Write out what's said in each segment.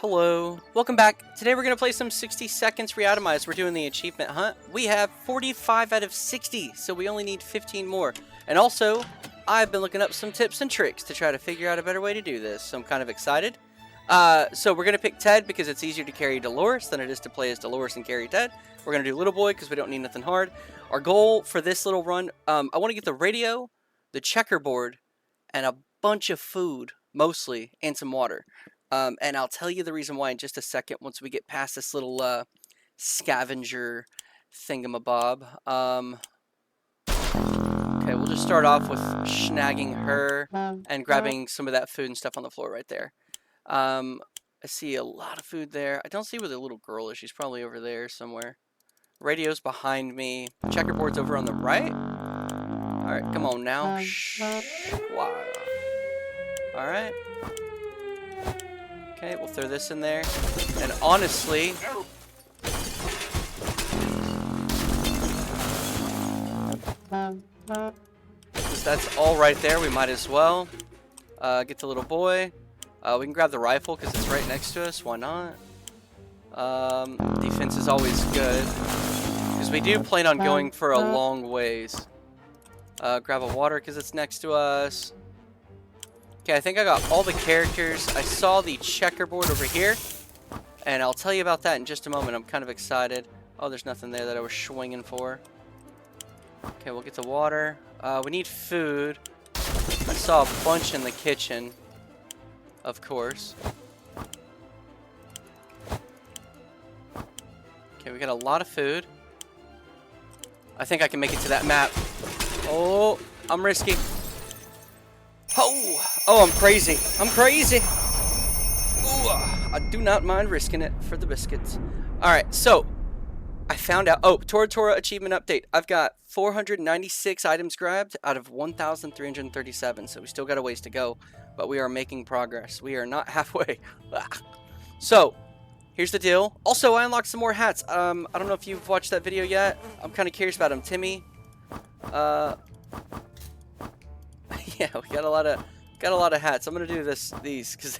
Hello, welcome back. Today we're going to play some 60 seconds Reatomized. We're doing the achievement hunt. We have 45 out of 60, so we only need 15 more. And also, I've been looking up some tips and tricks to try to figure out a better way to do this, so I'm kind of excited. So we're going to pick Ted because it's easier to carry Dolores than it is to play as Dolores and carry Ted. We're going to do Little Boy because we don't need nothing hard. Our goal for this little run, I want to get the radio, the checkerboard, and a bunch of food, mostly, and some water. And I'll tell you the reason why in just a second once we get past this little scavenger thingamabob. Okay, we'll just start off with snagging her and grabbing some of that food and stuff on the floor right there. I see a lot of food there. I don't see where the little girl is. She's probably over there somewhere. Radio's behind me. Checkerboard's over on the right. Alright, come on now. Wow. Alright. Okay, we'll throw this in there. And honestly, since that's all right there, we might as well get the little boy. We can grab the rifle because it's right next to us. Why not? Defense is always good because we do plan on going for a long ways. Grab a water because it's next to us. Okay, I think I got all the characters. I saw the checkerboard over here, and I'll tell you about that in just a moment. I'm kind of excited. Oh, there's nothing there that I was swinging for. Okay, we'll get the water. We need food. I saw a bunch in the kitchen, of course. Okay, we got a lot of food. I think I can make it to that map. Oh, I'm risky. Oh, I'm crazy. I'm crazy. Ooh, I do not mind risking it for the biscuits. Alright, so I found out. Oh, Tora achievement update. I've got 496 items grabbed out of 1,337. So we still got a ways to go, but we are making progress. We are not halfway. So here's the deal. Also, I unlocked some more hats. I don't know if you've watched that video yet. I'm kind of curious about them. Timmy. Yeah, we got a lot of hats. I'm gonna do these because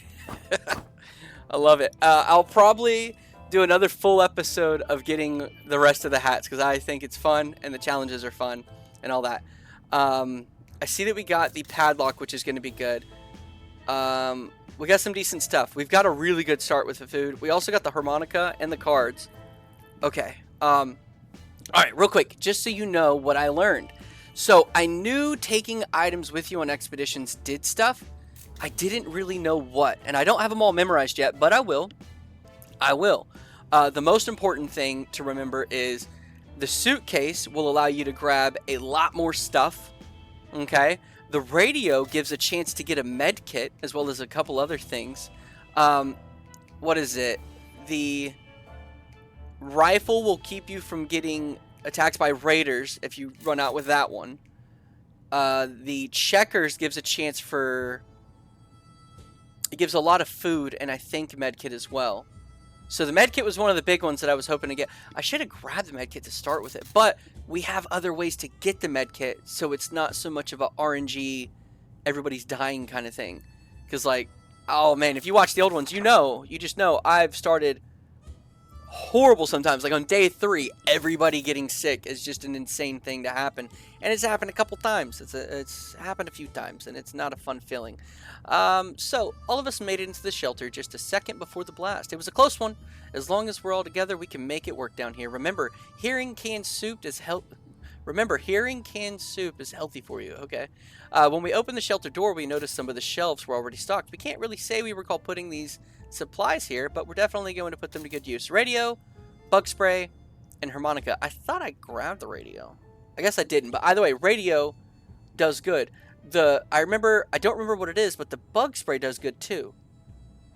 I love it. I'll probably do another full episode of getting the rest of the hats because I think it's fun and the challenges are fun and all that. I see that we got the padlock, which is gonna be good. We got some decent stuff. We've got a really good start with the food. We also got the harmonica and the cards. Okay. All right, real quick, just so you know what I learned. So I knew taking items with you on expeditions did stuff. I didn't really know what, and I don't have them all memorized yet, but I will. The most important thing to remember is the suitcase will allow you to grab a lot more stuff. Okay. The radio gives a chance to get a med kit as well as a couple other things. What is it? The rifle will keep you from getting attacked by raiders if you run out with that one. The checkers gives a chance for... It gives a lot of food and I think medkit as well. So the medkit was one of the big ones that I was hoping to get. I should have grabbed the medkit to start with it, but we have other ways to get the medkit, so it's not so much of a RNG, everybody's dying kind of thing. Because like, oh man, if you watch the old ones, you just know I've started horrible sometimes. Like on day 3, everybody getting sick is just an insane thing to happen, and it's happened a couple times. It's happened a few times, and it's not a fun feeling. So all of us made it into the shelter just a second before the blast. It was a close one. As long as we're all together, we can make it work down here. Remember, hearing canned soup is healthy for you. Okay. When we opened the shelter door, we noticed some of the shelves were already stocked. We can't really say we recall putting these supplies here, but we're definitely going to put them to good use. Radio, bug spray, and harmonica. I thought I grabbed the radio. I guess I didn't, but either way, radio does good. I don't remember what it is, but the bug spray does good too.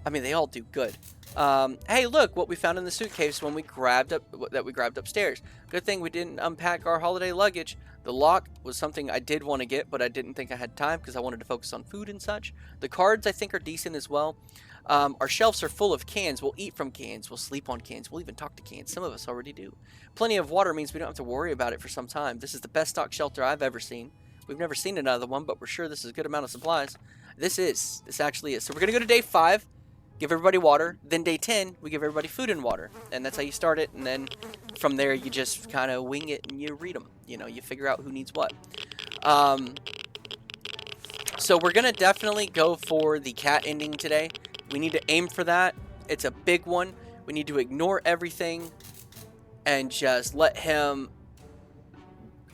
I mean, they all do good. Hey, look what we found in the suitcase when we grabbed upstairs. Good thing we didn't unpack our holiday luggage. The lock was something I did want to get, but I didn't think I had time because I wanted to focus on food and such. The cards I think are decent as well. Our shelves are full of cans. We'll eat from cans. We'll sleep on cans. We'll even talk to cans. Some of us already do. Plenty of water means we don't have to worry about it for some time. This is the best stock shelter I've ever seen. We've never seen another one, but we're sure this is a good amount of supplies. This actually is. So we're going to go to day 5. give everybody water. Then day 10, we give everybody food and water. And that's how you start it. And then from there, you just kind of wing it and you read them. You know, you figure out who needs what. So we're going to definitely go for the cat ending today. We need to aim for that. It's a big one. We need to ignore everything and just let him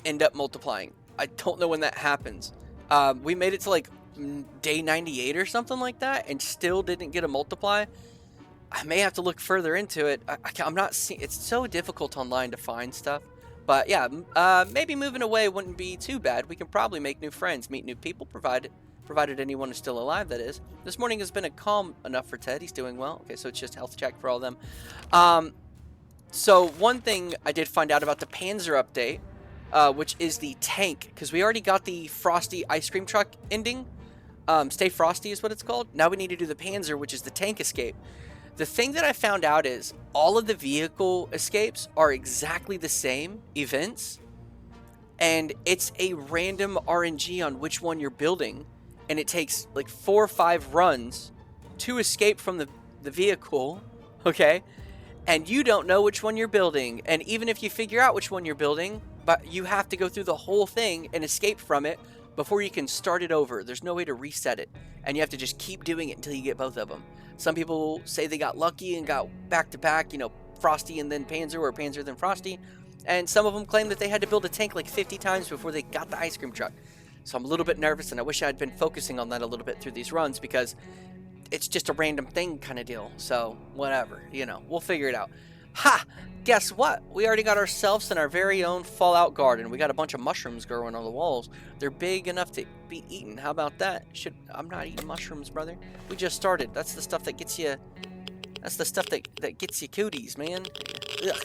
end up multiplying. I don't know when that happens. We made it to like day 98 or something like that and still didn't get a multiply. I may have to look further into it. I'm not seeing. It's so difficult online to find stuff. But yeah, maybe moving away wouldn't be too bad. We can probably make new friends, meet new people, provided anyone is still alive, that is. This morning has been calm enough for Ted. He's doing well. Okay, so it's just health check for all of them. So one thing I did find out about the Panzer update, which is the tank, because we already got the Frosty ice cream truck ending. Stay Frosty is what it's called. Now we need to do the Panzer, which is the tank escape. The thing that I found out is all of the vehicle escapes are exactly the same events, and it's a random RNG on which one you're building, and it takes like 4 or 5 runs to escape from the vehicle, okay? And you don't know which one you're building, and even if you figure out which one you're building, but you have to go through the whole thing and escape from it before you can start it over. There's no way to reset it, and you have to just keep doing it until you get both of them. Some people say they got lucky and got back-to-back, you know, Frosty and then Panzer, or Panzer then Frosty. And some of them claim that they had to build a tank like 50 times before they got the ice cream truck. So I'm a little bit nervous, and I wish I had been focusing on that a little bit through these runs, because it's just a random thing kind of deal. So whatever, you know, we'll figure it out. Ha! Guess what? We already got ourselves in our very own Fallout garden. We got a bunch of mushrooms growing on the walls. They're big enough to be eaten. How about that? I'm not eating mushrooms, brother. We just started. That's the stuff that gets you. That's the stuff that gets you cooties, man. Ugh.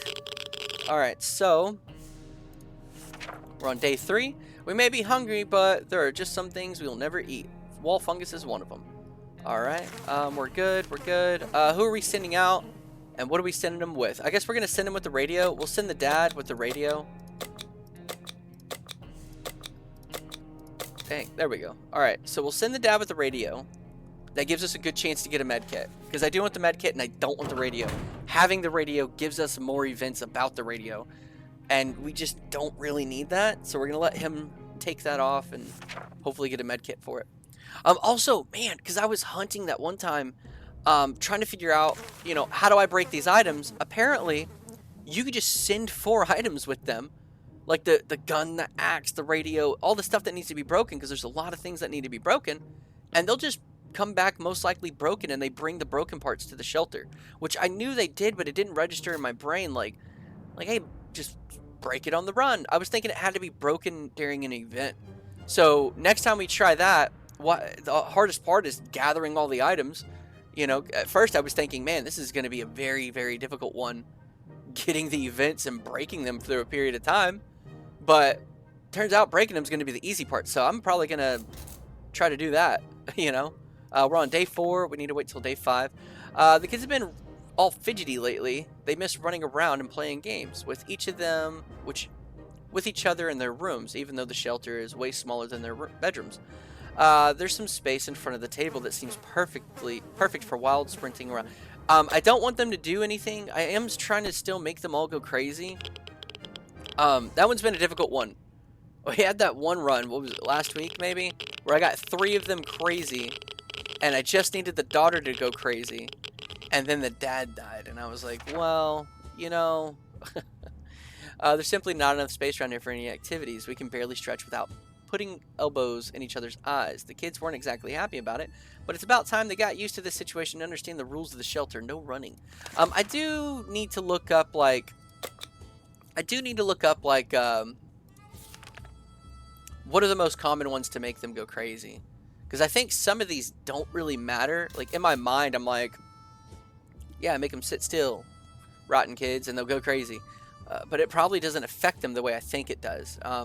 All right, so we're on day 3. We may be hungry, but there are just some things we'll never eat. Wall fungus is one of them. All right, we're good. We're good. Who are we sending out? And what are we sending them with? I guess we're going to send him with the radio. We'll send the dad with the radio. Dang, there we go. All right, so we'll send the dad with the radio. That gives us a good chance to get a med kit, because I do want the med kit and I don't want the radio. Having the radio gives us more events about the radio, and we just don't really need that. So we're going to let him take that off and hopefully get a med kit for it. Also, man, because I was hunting that one time, trying to figure out, you know, how do I break these items? Apparently, you could just send 4 items with them. Like the gun, the axe, the radio, all the stuff that needs to be broken, because there's a lot of things that need to be broken. And they'll just come back most likely broken, and they bring the broken parts to the shelter. Which I knew they did, but it didn't register in my brain. Like, hey, just break it on the run. I was thinking it had to be broken during an event. So next time we try that, the hardest part is gathering all the items. You know, at first I was thinking, man, this is going to be a very, very difficult one, getting the events and breaking them through a period of time. But turns out breaking them is going to be the easy part. So I'm probably going to try to do that, you know. We're on day 4. We need to wait till day 5. The kids have been all fidgety lately. They miss running around and playing games with each of them, with each other in their rooms, even though the shelter is way smaller than their bedrooms. There's some space in front of the table that seems perfect for wild sprinting around. I don't want them to do anything. I am trying to still make them all go crazy. That one's been a difficult one. We had that one run, what was it, last week maybe? Where I got 3 of them crazy, and I just needed the daughter to go crazy. And then the dad died, and I was like, well, you know, there's simply not enough space around here for any activities. We can barely stretch without putting elbows in each other's eyes. The kids weren't exactly happy about it, but it's about time they got used to this situation and understand the rules of the shelter. No running. I do need to look up like what are the most common ones to make them go crazy? Because I think some of these don't really matter. Like in my mind, I'm like, yeah, make them sit still, rotten kids, and they'll go crazy. But it probably doesn't affect them the way I think it does. I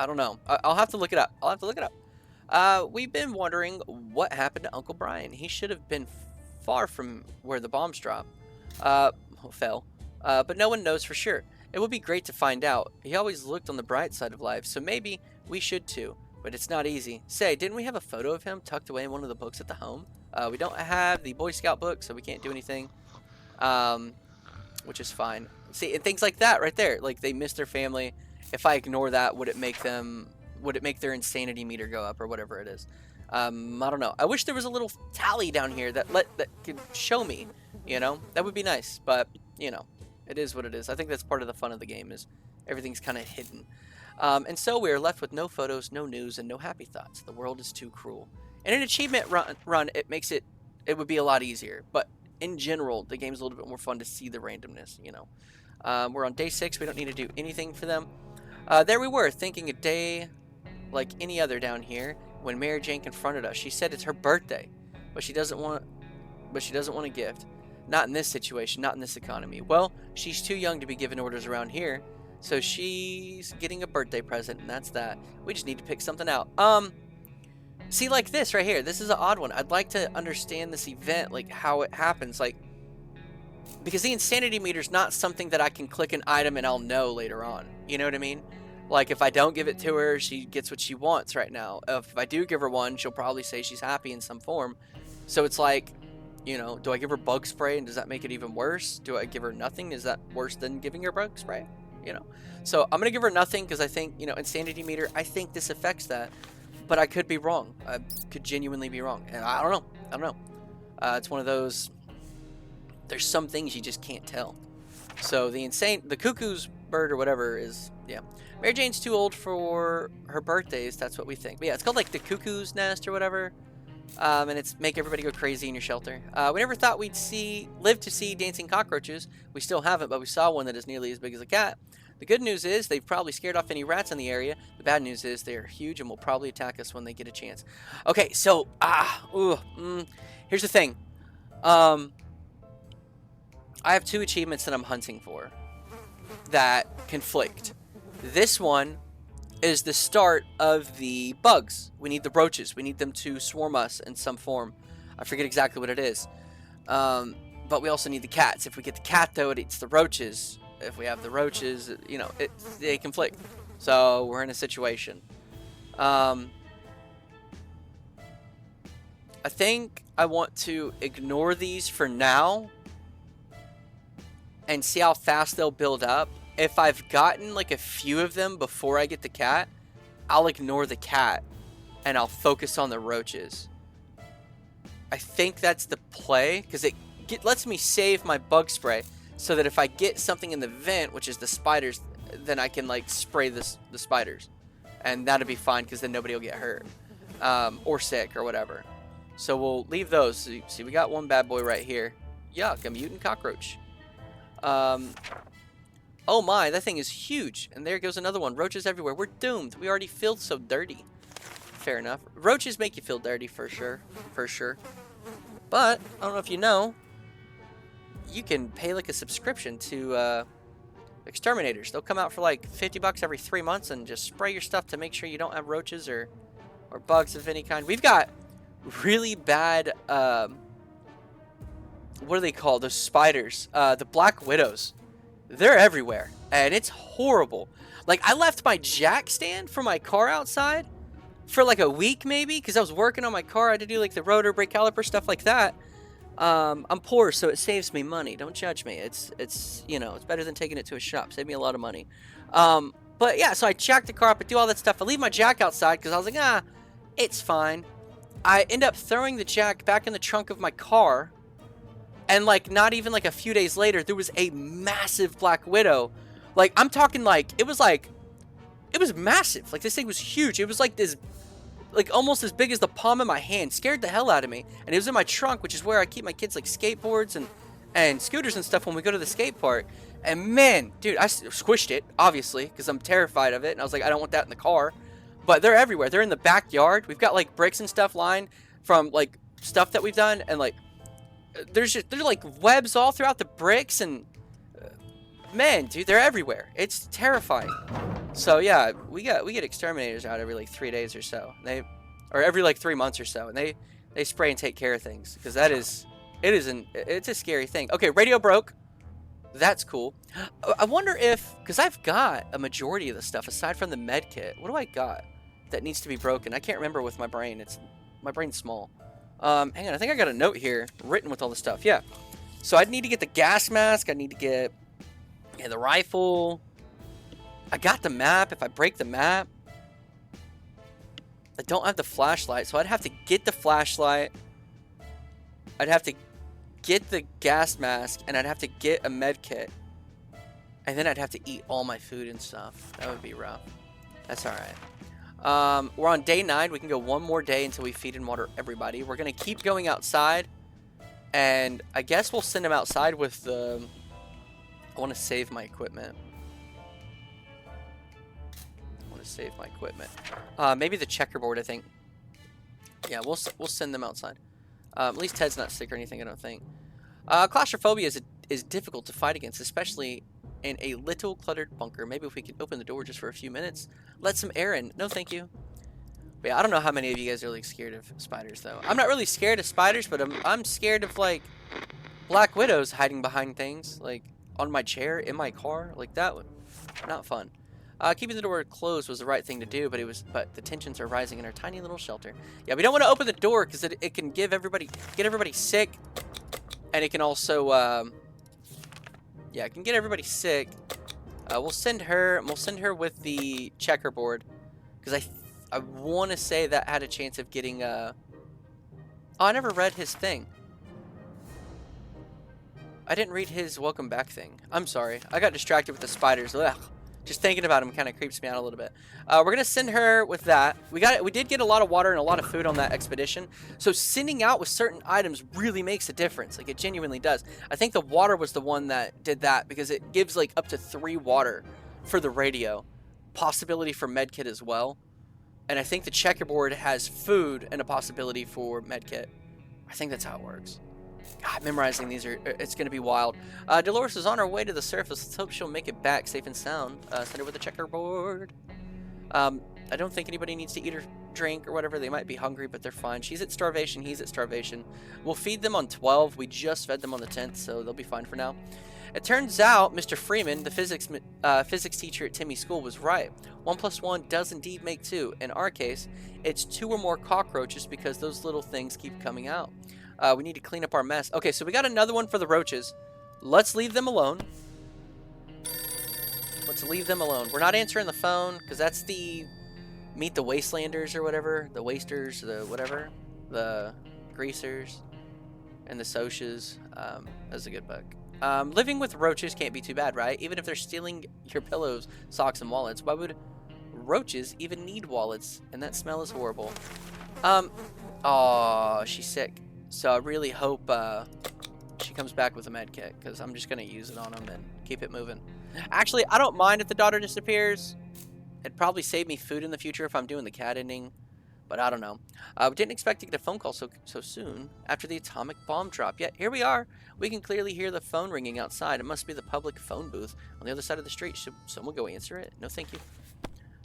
don't know. I'll have to look it up. We've been wondering what happened to Uncle Brian. He should have been far from where the bombs dropped. Fell. But no one knows for sure. It would be great to find out. He always looked on the bright side of life, so maybe we should too. But it's not easy. Say, didn't we have a photo of him tucked away in one of the books at the home? We don't have the Boy Scout book, so we can't do anything, which is fine. See, and things like that right there. Like, they miss their family. If I ignore that, would it make their insanity meter go up or whatever it is? I don't know. I wish there was a little tally down here that could show me, you know? That would be nice, but, you know, it is what it is. I think that's part of the fun of the game is everything's kind of hidden. And so we are left with no photos, no news, and no happy thoughts. The world is too cruel. In an achievement run, it makes it would be a lot easier, but in general, the game's a little bit more fun to see the randomness, you know? We're on day 6. We don't need to do anything for them. There we were, thinking a day like any other down here when Mary Jane confronted us. She said it's her birthday, but she doesn't want a gift. Not in this situation, not in this economy. Well, she's too young to be given orders around here, so she's getting a birthday present, and that's that. We just need to pick something out. See, like this right here. This is an odd one. I'd like to understand this event, like how it happens, like, because the insanity meter is not something that I can click an item and I'll know later on. You know what I mean? Like, if I don't give it to her, she gets what she wants right now. If I do give her one, she'll probably say she's happy in some form. So it's like, you know, do I give her bug spray and does that make it even worse? Do I give her nothing? Is that worse than giving her bug spray? You know? So I'm going to give her nothing because I think, you know, insanity meter, I think this affects that. But I could be wrong. I could genuinely be wrong. And I don't know. It's one of those, there's some things you just can't tell. So the cuckoo's bird or whatever is, yeah. Mary Jane's too old for her birthdays. That's what we think. But yeah, it's called like the cuckoo's nest or whatever. And it's make everybody go crazy in your shelter. We never thought we'd live to see dancing cockroaches. We still haven't, but we saw one that is nearly as big as a cat. The good news is they've probably scared off any rats in the area. The bad news is they're huge and will probably attack us when they get a chance. Okay, so, here's the thing. I have 2 achievements that I'm hunting for that conflict. This one is the start of the bugs. We need the roaches. We need them to swarm us in some form. I forget exactly what it is. But we also need the cats. If we get the cat, though, it eats the roaches. If we have the roaches, you know, they conflict. So we're in a situation. I think I want to ignore these for now and see how fast they'll build up. If I've gotten like a few of them before I get the cat, I'll ignore the cat and I'll focus on the roaches. I think that's the play because it lets me save my bug spray so that if I get something in the vent, which is the spiders, then I can like spray the spiders, and that'll be fine because then nobody will get hurt or sick or whatever. So we'll leave those. See, we got one bad boy right here. Yuck, a mutant cockroach. Oh my, that thing is huge. And there goes another one. Roaches everywhere. We're doomed. We already feel so dirty. Fair enough. Roaches make you feel dirty for sure. For sure. But, I don't know if you know, you can pay like a subscription to exterminators. They'll come out for like $50 every 3 months and just spray your stuff to make sure you don't have roaches or bugs of any kind. We've got really bad, what do they call those spiders? The black widows. They're everywhere, and it's horrible. Like, I left my jack stand for my car outside for like a week maybe because I was working on my car. I had to do like the rotor, brake caliper, stuff like that. I'm poor, so it saves me money. Don't judge me. It's you know, it's better than taking it to a shop. Save me a lot of money. But yeah, so I jack the car up, I do all that stuff. I leave my jack outside because I was like, it's fine. I end up throwing the jack back in the trunk of my car. And, like, not even, like, a few days later, there was a massive black widow. Like, I'm talking, like, it was massive. Like, this thing was huge. It was, like, this, like, almost as big as the palm of my hand. Scared the hell out of me. And it was in my trunk, which is where I keep my kids, like, skateboards and scooters and stuff when we go to the skate park. And, man, dude, I squished it, obviously, because I'm terrified of it. And I was like, I don't want that in the car. But they're everywhere. They're in the backyard. We've got, like, bricks and stuff lined from, like, stuff that we've done. And, like, there's like webs all throughout the bricks, and man, dude, they're everywhere. It's terrifying. So yeah, we get exterminators out every like 3 days or so. Or every like 3 months or so, and they spray and take care of things because it's a scary thing. Okay, radio broke. That's cool. I wonder if, because I've got a majority of the stuff aside from the med kit. What do I got that needs to be broken? I can't remember with my brain. My brain's small. Hang on, I think I got a note here written with all the stuff. Yeah. So I'd need to get the gas mask. I need to get the rifle. I got the map. If I break the map, I don't have the flashlight, so I'd have to get the flashlight. I'd have to get the gas mask, and I'd have to get a med kit. And then I'd have to eat all my food and stuff. That would be rough. That's alright. We're on day 9. We can go one more day until we feed and water everybody. We're going to keep going outside. And I guess we'll send them outside with the... I want to save my equipment. Save my equipment. Maybe the checkerboard, I think. Yeah, we'll send them outside. At least Ted's not sick or anything, I don't think. Claustrophobia is difficult to fight against, especially in a little cluttered bunker. Maybe if we could open the door just for a few minutes. Let some air in. No, thank you. But yeah, I don't know how many of you guys are like scared of spiders, though. I'm not really scared of spiders, but I'm scared of like black widows hiding behind things, like on my chair, in my car, like that one. Not fun. Keeping the door closed was the right thing to do, but the tensions are rising in our tiny little shelter. Yeah, we don't want to open the door because it can get everybody sick, and it can also yeah, it can get everybody sick. We'll send her with the checkerboard because I want to say that had a chance of getting oh, I never read his thing. I didn't read his welcome back thing. I'm sorry. I got distracted with the spiders. Ugh. Just thinking about him kind of creeps me out a little bit. We're going to send her with that. We did get a lot of water and a lot of food on that expedition. So sending out with certain items really makes a difference. Like, it genuinely does. I think the water was the one that did that because it gives, like, up to 3 water for the radio. Possibility for medkit as well. And I think the checkerboard has food and a possibility for medkit. I think that's how it works. God, memorizing these it's going to be wild. Dolores is on her way to the surface. Let's hope she'll make it back safe and sound. Send her with a checkerboard. I don't think anybody needs to eat or drink or whatever. They might be hungry, but they're fine. She's at starvation. He's at starvation. We'll feed them on 12. We just fed them on the 10th, so they'll be fine for now. It turns out Mr. Freeman, the physics teacher at Timmy's school, was right. 1 + 1 does indeed make 2. In our case, it's 2 or more cockroaches because those little things keep coming out. We need to clean up our mess. Okay, so we got another one for the roaches. Let's leave them alone. Let's leave them alone. We're not answering the phone because that's the Meet the Wastelanders or whatever. The Wasters, the whatever. The Greasers and the Socias. That's a good book. Living with roaches can't be too bad, right? Even if they're stealing your pillows, socks, and wallets. Why would roaches even need wallets? And that smell is horrible. Oh, she's sick. So I really hope she comes back with a med kit because I'm just going to use it on them and keep it moving. Actually, I don't mind if the daughter disappears. It'd probably save me food in the future if I'm doing the cat ending. But I don't know. We didn't expect to get a phone call so soon after the atomic bomb drop. Yet here we are. We can clearly hear the phone ringing outside. It must be the public phone booth on the other side of the street. Should someone go answer it? No, thank you.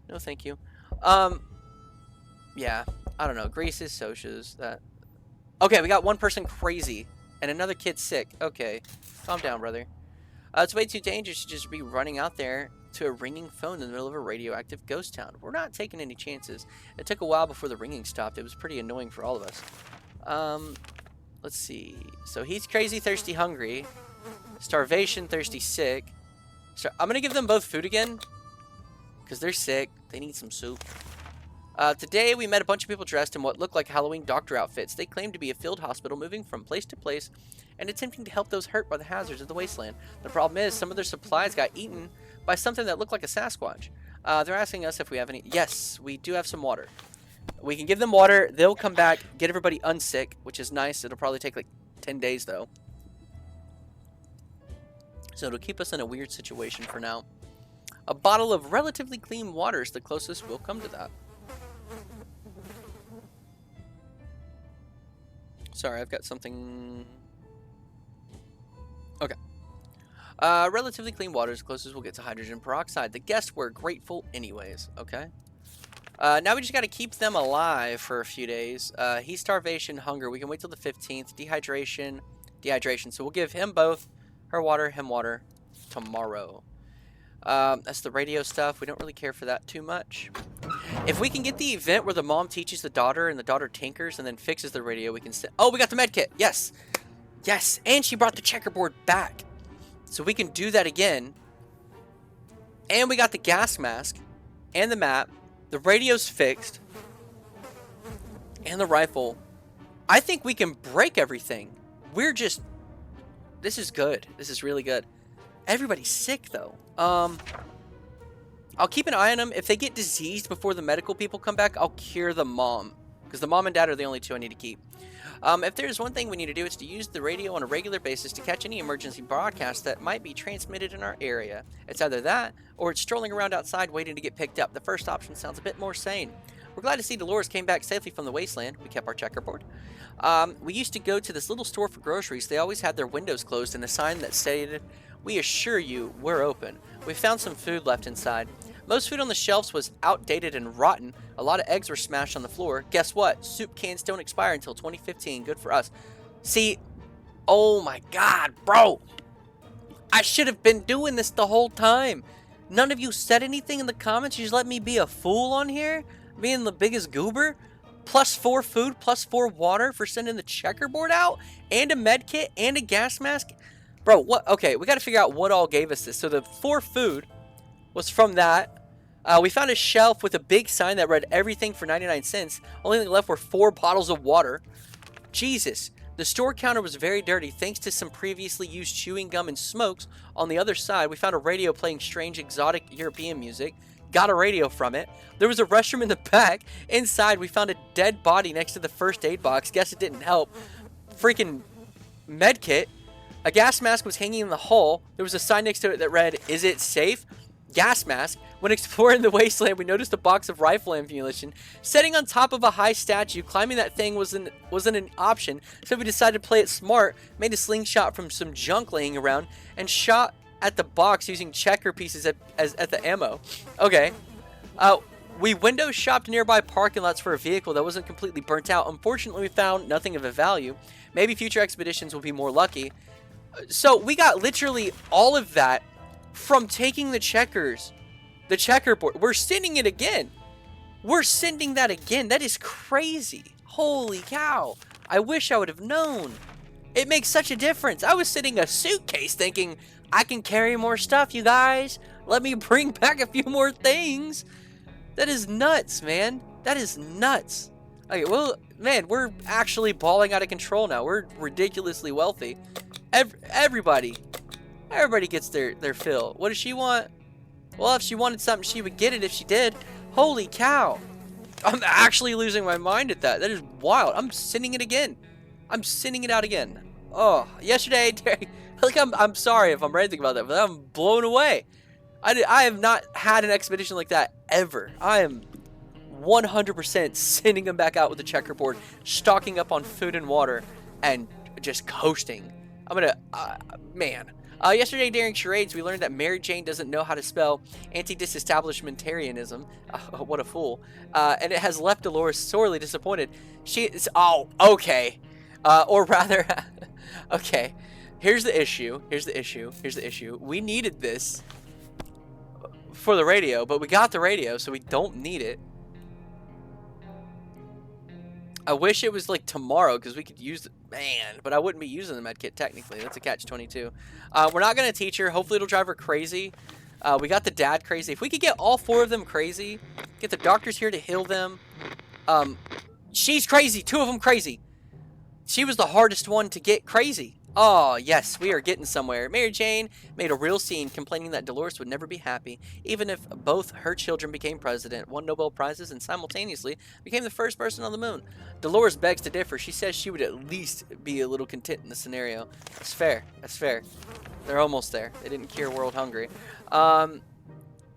No, thank you. Yeah, I don't know. Greases, socias, that... Okay, we got one person crazy, and another kid sick. Okay, calm down, brother. It's way too dangerous to just be running out there to a ringing phone in the middle of a radioactive ghost town. We're not taking any chances. It took a while before the ringing stopped. It was pretty annoying for all of us. Let's see. So he's crazy, thirsty, hungry. Starvation, thirsty, sick. I'm going to give them both food again, because they're sick. They need some soup. Today, we met a bunch of people dressed in what looked like Halloween doctor outfits. They claimed to be a field hospital moving from place to place and attempting to help those hurt by the hazards of the wasteland. The problem is, some of their supplies got eaten by something that looked like a Sasquatch. They're asking us if we have any... Yes, we do have some water. We can give them water. They'll come back, get everybody unsick, which is nice. It'll probably take like 10 days, though. So it'll keep us in a weird situation for now. A bottle of relatively clean water is the closest we'll come to that. Sorry, I've got something... Okay. Relatively clean water is the closest we'll get to hydrogen peroxide. The guests were grateful anyways, okay? Now we just got to keep them alive for a few days. He's starvation, hunger. We can wait till the 15th. Dehydration. So we'll give him both. Her water, him water tomorrow. That's the radio stuff. We don't really care for that too much. If we can get the event where the mom teaches the daughter and the daughter tinkers and then fixes the radio, we can oh, we got the med kit. Yes. Yes. And she brought the checkerboard back. So we can do that again. And we got the gas mask and the map. The radio's fixed. And the rifle. I think we can break everything. We're just... This is good. This is really good. Everybody's sick, though. I'll keep an eye on them. If they get diseased before the medical people come back, I'll cure the mom. Because the mom and dad are the only two I need to keep. If there's one thing we need to do, it's to use the radio on a regular basis to catch any emergency broadcasts that might be transmitted in our area. It's either that, or it's strolling around outside waiting to get picked up. The first option sounds a bit more sane. We're glad to see Dolores came back safely from the wasteland. We kept our checkerboard. We used to go to this little store for groceries. They always had their windows closed and a sign that stated, "We assure you, we're open." We found some food left inside. Most food on the shelves was outdated and rotten. A lot of eggs were smashed on the floor. Guess what? Soup cans don't expire until 2015. Good for us. See, oh my God, bro. I should have been doing this the whole time. None of you said anything in the comments. You just let me be a fool on here, being the biggest goober. +4 food, +4 water for sending the checkerboard out, and a med kit, and a gas mask. Bro, what? Okay, we got to figure out what all gave us this. So the 4 food was from that. We found a shelf with a big sign that read everything for 99 cents. Only thing left were 4 bottles of water. Jesus. The store counter was very dirty thanks to some previously used chewing gum and smokes. On the other side, we found a radio playing strange exotic European music. Got a radio from it. There was a restroom in the back. Inside, we found a dead body next to the first aid box. Guess it didn't help. Freaking med kit. A gas mask was hanging in the hall. There was a sign next to it that read, "Is it safe?" Gas mask. When exploring the wasteland, we noticed a box of rifle ammunition. Setting on top of a high statue, climbing that thing wasn't an option, so we decided to play it smart, made a slingshot from some junk laying around, and shot at the box using checker pieces at the ammo. Okay. We window shopped nearby parking lots for a vehicle that wasn't completely burnt out. Unfortunately, we found nothing of a value. Maybe future expeditions will be more lucky. So we got literally all of that from taking the checkerboard. We're sending it again. We're sending that again. That is crazy. Holy cow. I wish I would have known. It makes such a difference. I was sitting a suitcase thinking, I can carry more stuff, you guys. Let me bring back a few more things. That is nuts, man. That is nuts. Okay, well, man, we're actually balling out of control now. We're ridiculously wealthy. Everybody gets their fill. What does she want? Well, if she wanted something, she would get it if she did. Holy cow. I'm actually losing my mind at that. That is wild. I'm sending it again. I'm sending it out again. Oh, yesterday, like I'm sorry if I'm ranting about that, but I'm blown away. I have not had an expedition like that ever. I am 100% sending them back out with the checkerboard, stocking up on food and water, and just coasting. I'm gonna, man. Yesterday during charades, we learned that Mary Jane doesn't know how to spell anti-disestablishmentarianism. What a fool. And it has left Dolores sorely disappointed. Oh, okay. Or rather, okay. Here's the issue. We needed this for the radio, but we got the radio, so we don't need it. I wish it was like tomorrow because we could use it. Man, but I wouldn't be using the medkit technically. That's a catch-22. We're not going to teach her. Hopefully it'll drive her crazy. We got the dad crazy. If we could get all 4 of them crazy, get the doctors here to heal them. She's crazy. 2 of them crazy. She was the hardest one to get crazy. Oh, yes, we are getting somewhere. Mary Jane made a real scene complaining that Dolores would never be happy, even if both her children became president, won Nobel Prizes, and simultaneously became the first person on the moon. Dolores begs to differ. She says she would at least be a little content in the scenario. That's fair. That's fair. They're almost there. They didn't cure world hunger.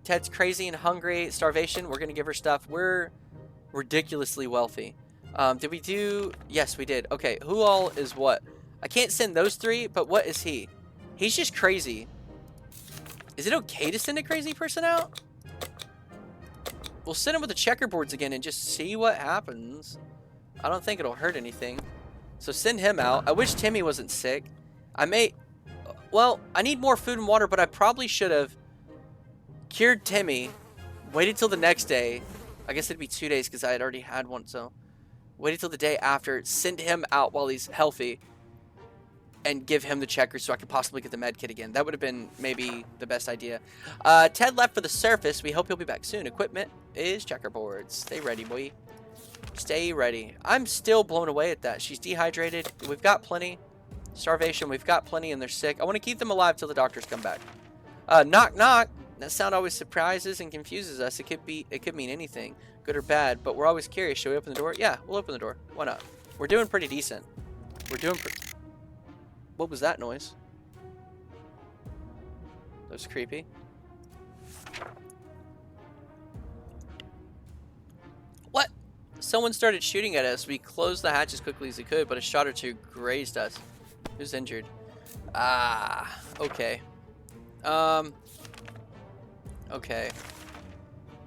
Ted's crazy and hungry. Starvation. We're going to give her stuff. We're ridiculously wealthy. Did we do... Yes, we did. Okay, who all is what? I can't send those 3, but what is he? He's just crazy. Is it okay to send a crazy person out? We'll send him with the checkerboards again and just see what happens. I don't think it'll hurt anything. So send him out. I wish Timmy wasn't sick. Well, I need more food and water, but I probably should have cured Timmy, waited till the next day, I guess it'd be 2 days because I had already had one, so. Wait until the day after. Send him out while he's healthy. And give him the checkers so I could possibly get the med kit again. That would have been maybe the best idea. Ted left for the surface. We hope he'll be back soon. Equipment is checkerboards. Stay ready, boy. Stay ready. I'm still blown away at that. She's dehydrated. We've got plenty. Starvation, we've got plenty, and they're sick. I want to keep them alive till the doctors come back. Knock, knock. That sound always surprises and confuses us. It could mean anything, good or bad, but we're always curious. Should we open the door? Yeah, we'll open the door. Why not? We're doing pretty decent. We're doing What was that noise? That was creepy. What? Someone started shooting at us. We closed the hatch as quickly as we could, but a shot or two grazed us. Who's injured? Ah, okay. Okay.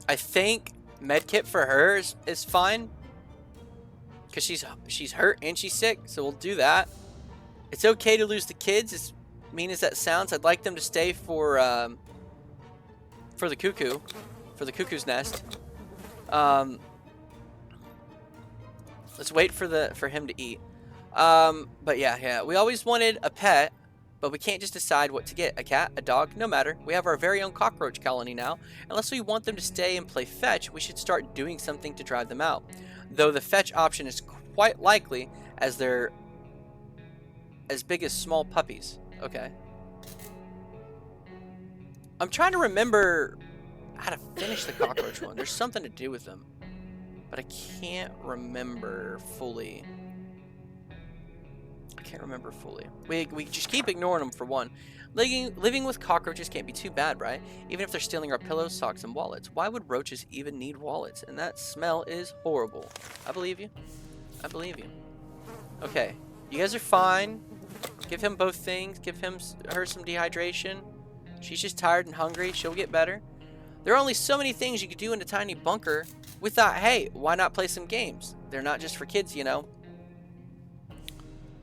I think medkit for her is fine. Because she's hurt and she's sick, so we'll do that. It's okay to lose the kids, as mean as that sounds. I'd like them to stay for the cuckoo. For the cuckoo's nest. Let's wait for him to eat. But yeah. We always wanted a pet, but we can't just decide what to get. A cat, a dog, no matter. We have our very own cockroach colony now. Unless we want them to stay and play fetch, we should start doing something to drive them out. Though the fetch option is quite likely, as they're as big as small puppies. Okay. I'm trying to remember how to finish the cockroach one. There's something to do with them, but I can't remember fully. We just keep ignoring them for one. Living with cockroaches can't be too bad, right? Even if they're stealing our pillows, socks, and wallets. Why would roaches even need wallets? And that smell is horrible. I believe you. I believe you. Okay. You guys are fine. Give him both things. Give her some dehydration. She's just tired and hungry. She'll get better. There are only so many things you could do in a tiny bunker. We thought, hey, why not play some games? They're not just for kids, you know.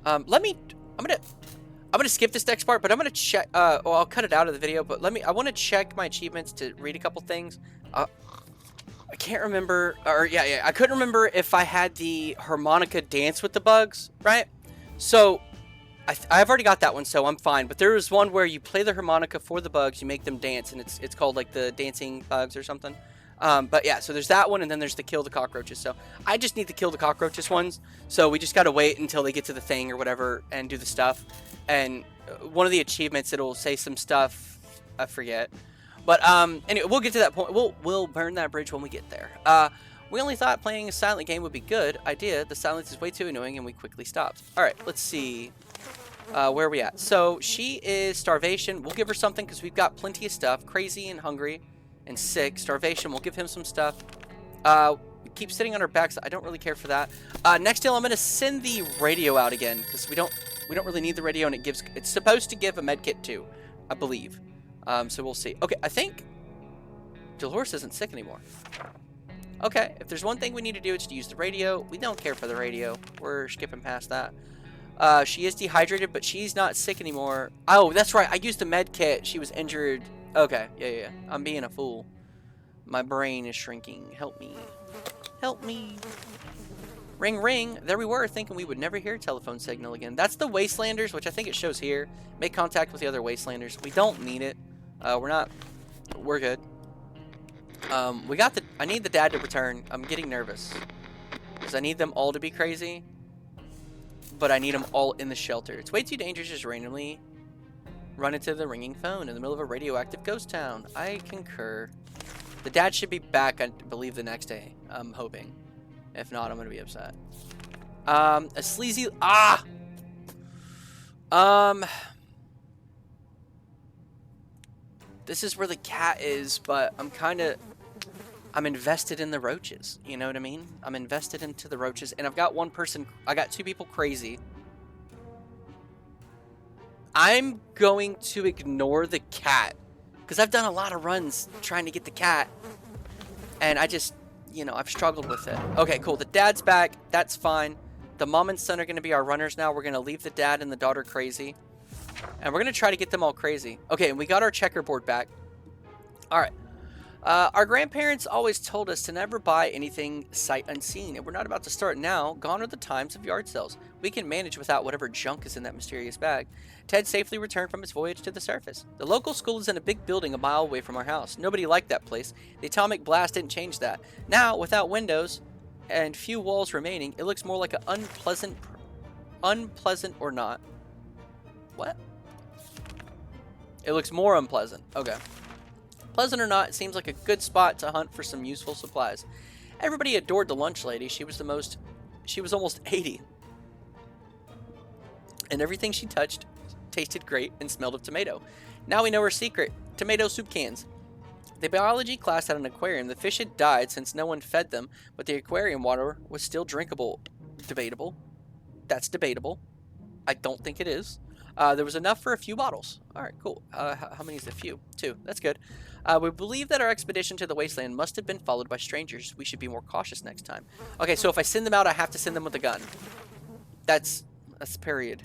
I'm gonna skip this next part, but I'm gonna check. Well, I'll cut it out of the video. But I want to check my achievements to read a couple things. I can't remember, or yeah, I couldn't remember if I had the harmonica dance with the bugs, right? So I've already got that one, so I'm fine. But there was one where you play the harmonica for the bugs, you make them dance, and it's called like the dancing bugs or something. But yeah, so there's that one, and then there's the kill the cockroaches. So I just need to kill the cockroaches ones. So we just gotta wait until they get to the thing or whatever and do the stuff. And one of the achievements, it'll say some stuff, I forget. But anyway, we'll get to that point. We'll burn that bridge when we get there. We only thought playing a silent game would be good idea. The silence is way too annoying, and we quickly stopped. All right, let's see. Where are we at? So she is starvation. We'll give her something because we've got plenty of stuff. Crazy and hungry and sick. Starvation. We'll give him some stuff. We keep sitting on our backs. I don't really care for that. Next deal, I'm gonna send the radio out again because we don't really need the radio, and it's supposed to give a med kit too, I believe. So we'll see. Okay, I think Dolores isn't sick anymore. Okay, if there's one thing we need to do, it's to use the radio. We don't care for the radio. We're skipping past that. She is dehydrated, but she's not sick anymore. Oh, that's right. I used the med kit. She was injured. Okay, yeah. I'm being a fool. My brain is shrinking. Help me. Help me. Ring, ring. There we were, thinking we would never hear a telephone signal again. That's the Wastelanders, which I think it shows here. Make contact with the other Wastelanders. We don't need it. We're good. I need the dad to return. I'm getting nervous. Because I need them all to be crazy. But I need them all in the shelter. It's way too dangerous just randomly run into the ringing phone in the middle of a radioactive ghost town. I concur. The dad should be back, I believe, the next day. I'm hoping. If not, I'm going to be upset. A sleazy... This is where the cat is, but I'm invested in the roaches. You know what I mean? I'm invested into the roaches, and I got 2 people crazy. I'm going to ignore the cat, because I've done a lot of runs trying to get the cat, and I just, I've struggled with it. Okay, cool. The dad's back. That's fine. The mom and son are going to be our runners now. We're going to leave the dad and the daughter crazy, and we're going to try to get them all crazy. Okay, and we got our checkerboard back. All right. Our grandparents always told us to never buy anything sight unseen, and we're not about to start now. Gone are the times of yard sales. We can manage without whatever junk is in that mysterious bag. Ted safely returned from his voyage to the surface. The local school is in a big building a mile away from our house. Nobody liked that place. The atomic blast didn't change that. Now, without windows and few walls remaining, it looks more like an unpleasant or not. What? It looks more unpleasant. Okay. Pleasant or not, it seems like a good spot to hunt for some useful supplies. Everybody adored the lunch lady. She was almost 80. And everything she touched tasted great and smelled of tomato. Now we know her secret. Tomato soup cans. The biology class had an aquarium. The fish had died since no one fed them, but the aquarium water was still drinkable. Debatable. That's debatable. I don't think it is. There was enough for a few bottles. Alright, cool. How many is a few? 2. That's good. We believe that our expedition to the wasteland must have been followed by strangers. We should be more cautious next time. Okay, so if I send them out, I have to send them with a gun. That's period.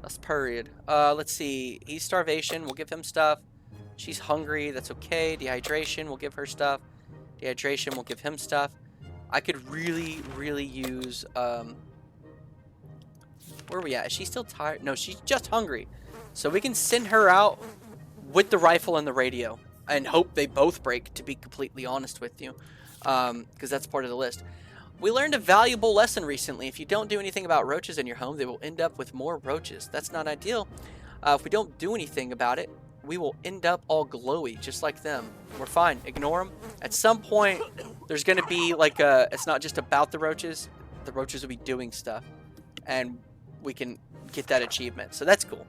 That's period. Let's see. He's starvation. We'll give him stuff. She's hungry. That's okay. Dehydration. We'll give her stuff. Dehydration. We'll give him stuff. I could really, really use... Where are we at? Is she still tired? No, she's just hungry. So we can send her out with the rifle and the radio and hope they both break, to be completely honest with you, because that's part of the list. We learned a valuable lesson recently. If you don't do anything about roaches in your home, they will end up with more roaches. That's not ideal. If we don't do anything about it, we will end up all glowy, just like them. We're fine. Ignore them. At some point, there's going to be like a... It's not just about the roaches. The roaches will be doing stuff. And we can get that achievement. So that's cool.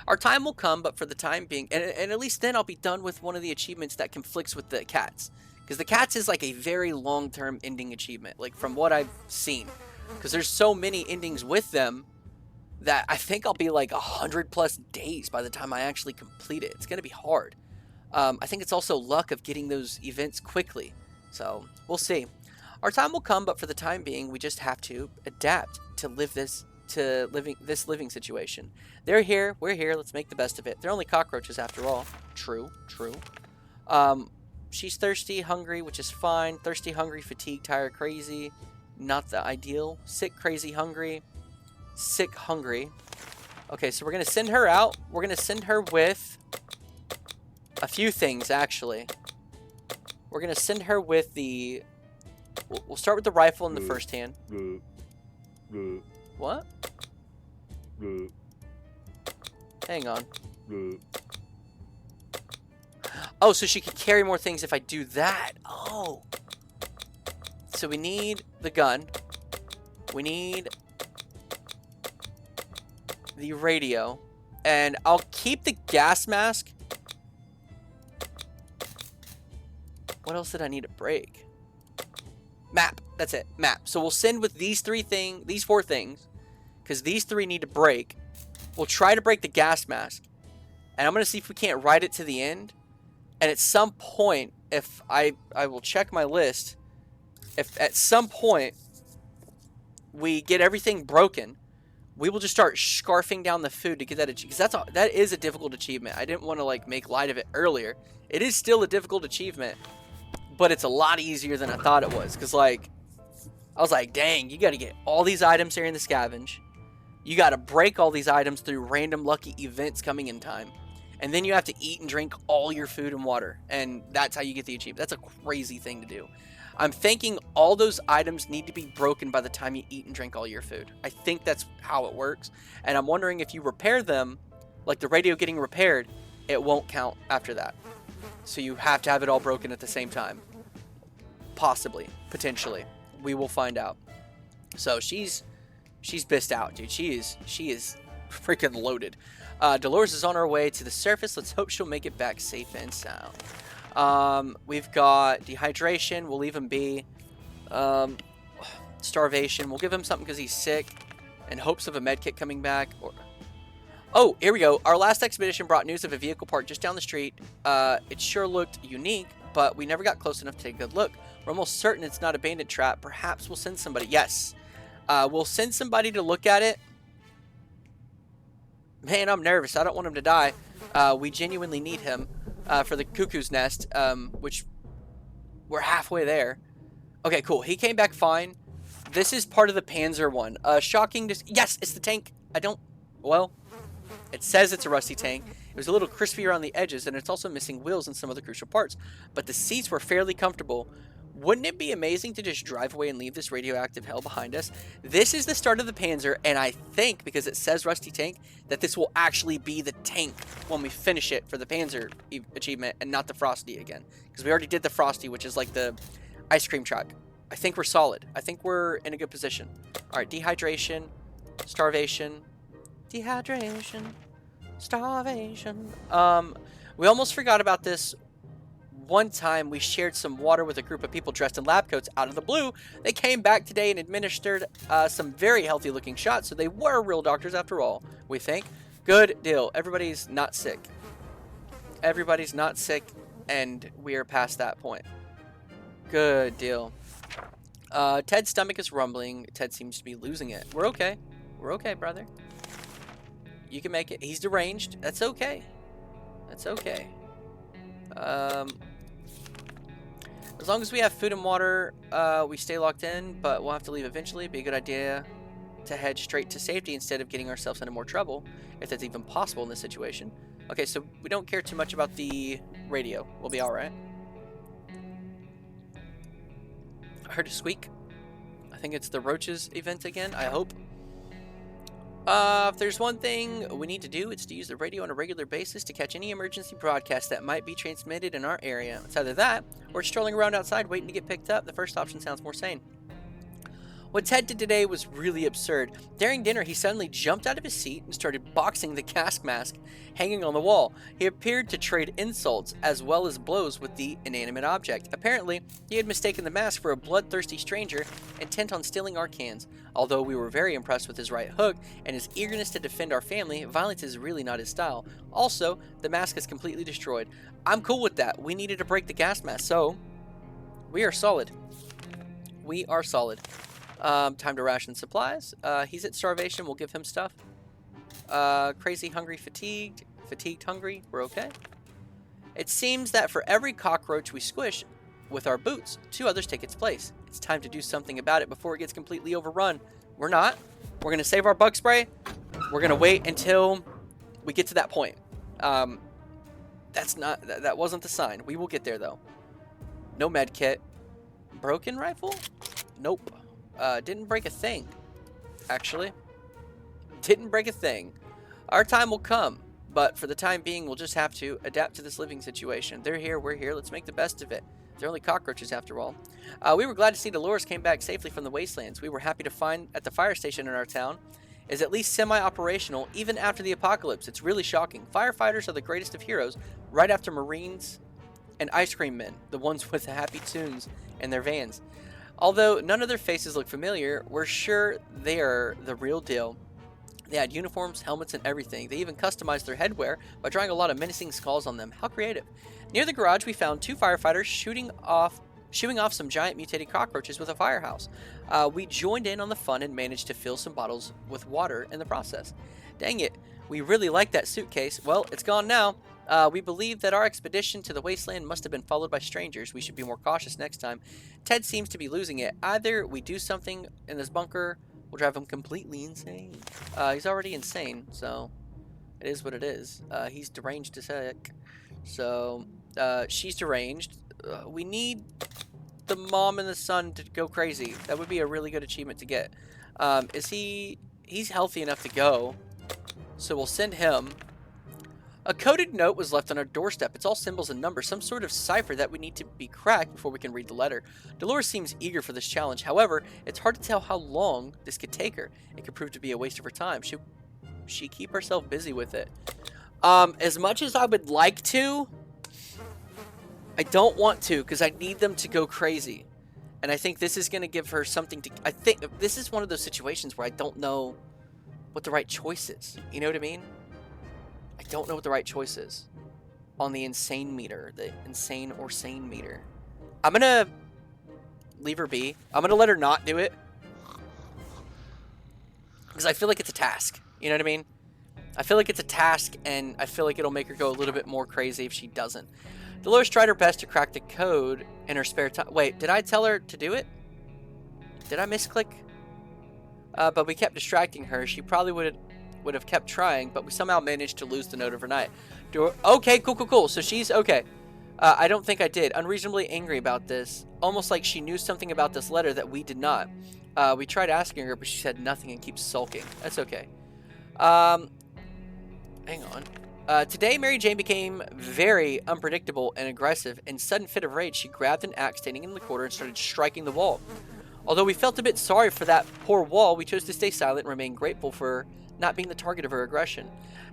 Our time will come, but for the time being... And at least then I'll be done with one of the achievements that conflicts with the cats. Because the cats is like a very long-term ending achievement. Like from what I've seen. Because there's so many endings with them that I think I'll be like 100+ days by the time I actually complete it. It's going to be hard. I think it's also luck of getting those events quickly. So we'll see. Our time will come, but for the time being, we just have to adapt to this living situation. They're here, we're here, let's make the best of it. They're only cockroaches after all. True. She's thirsty, hungry, which is fine. Thirsty, hungry, fatigued, tired, crazy. Not the ideal. Sick, crazy, hungry. Sick, hungry. Okay, so we're going to send her out. We're going to send her with a few things, actually. We're going to send her with the... We'll start with the rifle in the first hand. What? Hang on. Oh, so she could carry more things if I do that. Oh. So we need the gun. We need the radio. And I'll keep the gas mask. What else did I need to break? Map. That's it. Map. So we'll send with these four things. Because these 3 need to break. We'll try to break the gas mask. And I'm going to see if we can't ride it to the end. And at some point, if I will check my list. If at some point we get everything broken, we will just start scarfing down the food to get that achievement. Because that is a difficult achievement. I didn't want to like make light of it earlier. It is still a difficult achievement. But it's a lot easier than I thought it was. Because like, I was like, dang, you got to get all these items here in the scavenge. You got to break all these items through random lucky events coming in time. And then you have to eat and drink all your food and water. And that's how you get the achievement. That's a crazy thing to do. I'm thinking all those items need to be broken by the time you eat and drink all your food. I think that's how it works. And I'm wondering if you repair them, like the radio getting repaired, it won't count after that. So you have to have it all broken at the same time. Possibly. Potentially. We will find out. So she's bissed out, dude. She is freaking loaded. Dolores is on her way to the surface. Let's hope she'll make it back safe and sound. We've got dehydration. We'll leave him be. Starvation. We'll give him something because he's sick. In hopes of a medkit coming back. Oh, here we go. Our last expedition brought news of a vehicle parked just down the street. It sure looked unique, but we never got close enough to take a good look. We're almost certain it's not a bandit trap. Perhaps we'll send somebody. Yes. We'll send somebody to look at it. Man, I'm nervous. I don't want him to die. We genuinely need him. for the cuckoo's nest, which we're halfway there. Okay, cool. He came back fine. This is part of the Panzer one. Shocking to... Yes, it's the tank. Well, it says it's a rusty tank. It was a little crispy around the edges, and it's also missing wheels and some other crucial parts. But the seats were fairly comfortable. Wouldn't it be amazing to just drive away and leave this radioactive hell behind us? This is the start of the Panzer, and I think, because it says rusty tank, that this will actually be the tank when we finish it for the Panzer achievement, and not the Frosty again. Because we already did the Frosty, which is like the ice cream truck. I think we're solid. I think we're in a good position. All right, dehydration, starvation, dehydration, starvation. We almost forgot about this. One time we shared some water with a group of people dressed in lab coats out of the blue. They came back today and administered some very healthy looking shots, so they were real doctors after all, we think. Good deal. Everybody's not sick. Everybody's not sick, and we are past that point. Good deal. Ted's stomach is rumbling. Ted seems to be losing it. We're okay. We're okay, brother. You can make it. He's deranged. That's okay. That's okay. As long as we have food and water, we stay locked in, but we'll have to leave eventually. It'd be a good idea to head straight to safety instead of getting ourselves into more trouble, if that's even possible in this situation. Okay, so we don't care too much about the radio. We'll be alright. I heard a squeak. I think it's the roaches event again, I hope. If there's one thing we need to do, it's to use the radio on a regular basis to catch any emergency broadcast that might be transmitted in our area. It's either that, or strolling around outside waiting to get picked up. The first option sounds more sane. What Ted did today was really absurd. During dinner, he suddenly jumped out of his seat and started boxing the gas mask hanging on the wall. He appeared to trade insults as well as blows with the inanimate object. Apparently, he had mistaken the mask for a bloodthirsty stranger intent on stealing our cans. Although we were very impressed with his right hook and his eagerness to defend our family, violence is really not his style. Also, the mask is completely destroyed. I'm cool with that. We needed to break the gas mask, so we are solid. We are solid. Time to ration supplies. He's at starvation. We'll give him stuff. Crazy, hungry, fatigued. Fatigued, hungry. We're okay. It seems that for every cockroach we squish with our boots, 2 others take its place. It's time to do something about it before it gets completely overrun. We're not. We're going to save our bug spray. We're going to wait until we get to that point. That wasn't the sign. We will get there, though. No med kit. Broken rifle? Nope. Didn't break a thing, actually. Didn't break a thing. Our time will come, but for the time being, we'll just have to adapt to this living situation. They're here, we're here, let's make the best of it. They're only cockroaches after all. We were glad to see Dolores came back safely from the wastelands. We were happy to find at the fire station in our town is at least semi-operational even after the apocalypse. It's really shocking. Firefighters are the greatest of heroes, right after Marines and ice cream men, the ones with the happy tunes in their vans. Although none of their faces look familiar, we're sure they are the real deal. They had uniforms, helmets, and everything. They even customized their headwear by drawing a lot of menacing skulls on them. How creative. Near the garage, we found 2 firefighters shooing off some giant mutated cockroaches with a firehouse. We joined in on the fun and managed to fill some bottles with water in the process. Dang it, we really like that suitcase. Well, it's gone now. We believe that our expedition to the wasteland must have been followed by strangers. We should be more cautious next time. Ted seems to be losing it. Either we do something in this bunker, we'll drive him completely insane. He's already insane, so it is what it is. He's deranged as heck. So, she's deranged. We need the mom and the son to go crazy. That would be a really good achievement to get. He's healthy enough to go, so we'll send him. A coded note was left on our doorstep. It's all symbols and numbers, some sort of cipher that would need to be cracked before we can read the letter. Dolores seems eager for this challenge. However, it's hard to tell how long this could take her. It could prove to be a waste of her time. Should she keep herself busy with it? As much as I would like to, I don't want to, because I need them to go crazy. And I think this is going to give her something to... I think this is one of those situations where I don't know what the right choice is. You know what I mean? I don't know what the right choice is on the insane meter, the insane or sane meter. I'm going to leave her be. I'm going to let her not do it, because I feel like it's a task. You know what I mean? I feel like it's a task, and I feel like it'll make her go a little bit more crazy if she doesn't. Dolores tried her best to crack the code in her spare time. Wait, did I tell her to do it? Did I misclick? But we kept distracting her. She probably would have kept trying, but we somehow managed to lose the note overnight. Okay, cool. So she's okay. I don't think I did. Unreasonably angry about this. Almost like she knew something about this letter that we did not. We tried asking her, but she said nothing and keeps sulking. That's okay. Hang on. Today, Mary Jane became very unpredictable and aggressive. In a sudden fit of rage, she grabbed an axe standing in the corner and started striking the wall. Although we felt a bit sorry for that poor wall, we chose to stay silent and remain grateful for not being the target of her aggression.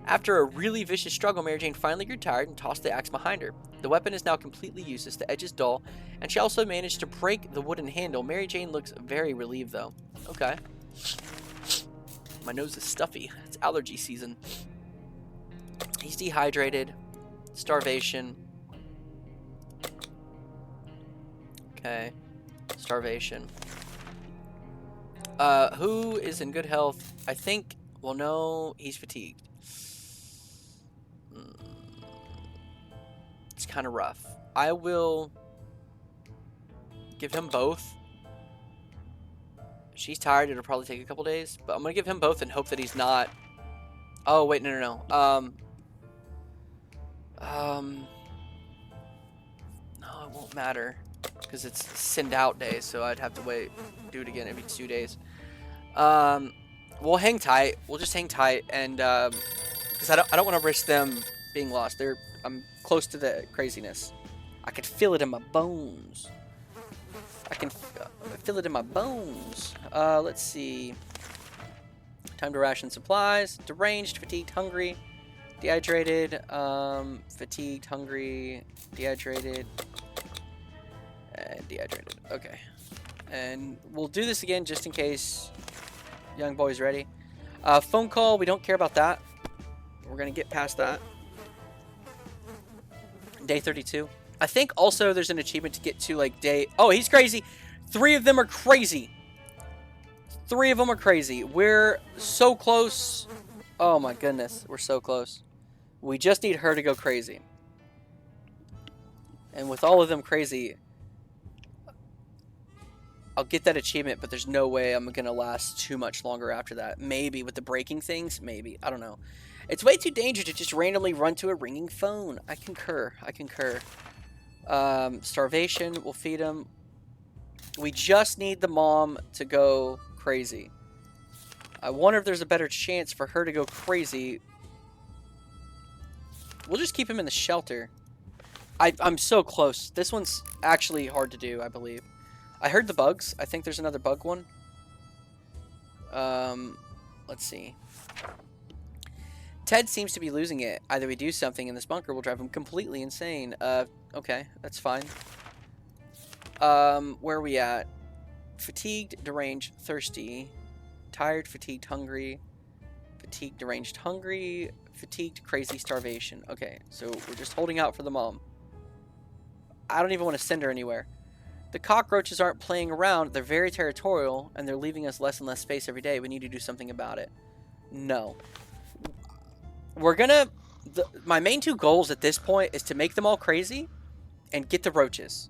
After a really vicious struggle, Mary Jane finally grew tired and tossed the axe behind her. The weapon is now completely useless, the edge is dull, and she also managed to break the wooden handle. Mary Jane looks very relieved, though. Okay. My nose is stuffy. It's allergy season. He's dehydrated. Starvation. Okay. Starvation. Who is in good health? I think, well, no, he's fatigued. It's kind of rough. I will give him both. She's tired. It'll probably take a couple days, but I'm going to give him both and hope that he's not. Oh, wait, no. No, it won't matter because it's send out day, so I'd have to wait, do it again every 2 days. We'll hang tight. We'll just hang tight, and because I don't want to risk them being lost. I'm close to the craziness. I can feel it in my bones. I can feel it in my bones. Let's see. Time to ration supplies. Deranged, fatigued, hungry, dehydrated. Fatigued, hungry, dehydrated, and dehydrated. Okay. And we'll do this again just in case young boy's ready. Phone call. We don't care about that. We're gonna get past that. Day 32. I think also there's an achievement to get to like day... Oh, he's crazy. 3 of them are crazy. 3 of them are crazy. We're so close. Oh my goodness. We're so close. We just need her to go crazy. And with all of them crazy, I'll get that achievement, but there's no way I'm going to last too much longer after that. Maybe with the breaking things. Maybe. I don't know. It's way too dangerous to just randomly run to a ringing phone. I concur. Starvation. We'll feed him. We just need the mom to go crazy. I wonder if there's a better chance for her to go crazy. We'll just keep him in the shelter. I'm so close. This one's actually hard to do, I believe. I heard the bugs. I think there's another bug one. Let's see. Ted seems to be losing it. Either we do something in this bunker will drive him completely insane. Okay, that's fine. Where are we at? Fatigued, deranged, thirsty. Tired, fatigued, hungry. Fatigued, deranged, hungry. Fatigued, crazy, starvation. Okay, so we're just holding out for the mom. I don't even want to send her anywhere. The cockroaches aren't playing around. They're very territorial, and they're leaving us less and less space every day. We need to do something about it. No. We're gonna... my main 2 goals at this point is to make them all crazy and get the roaches.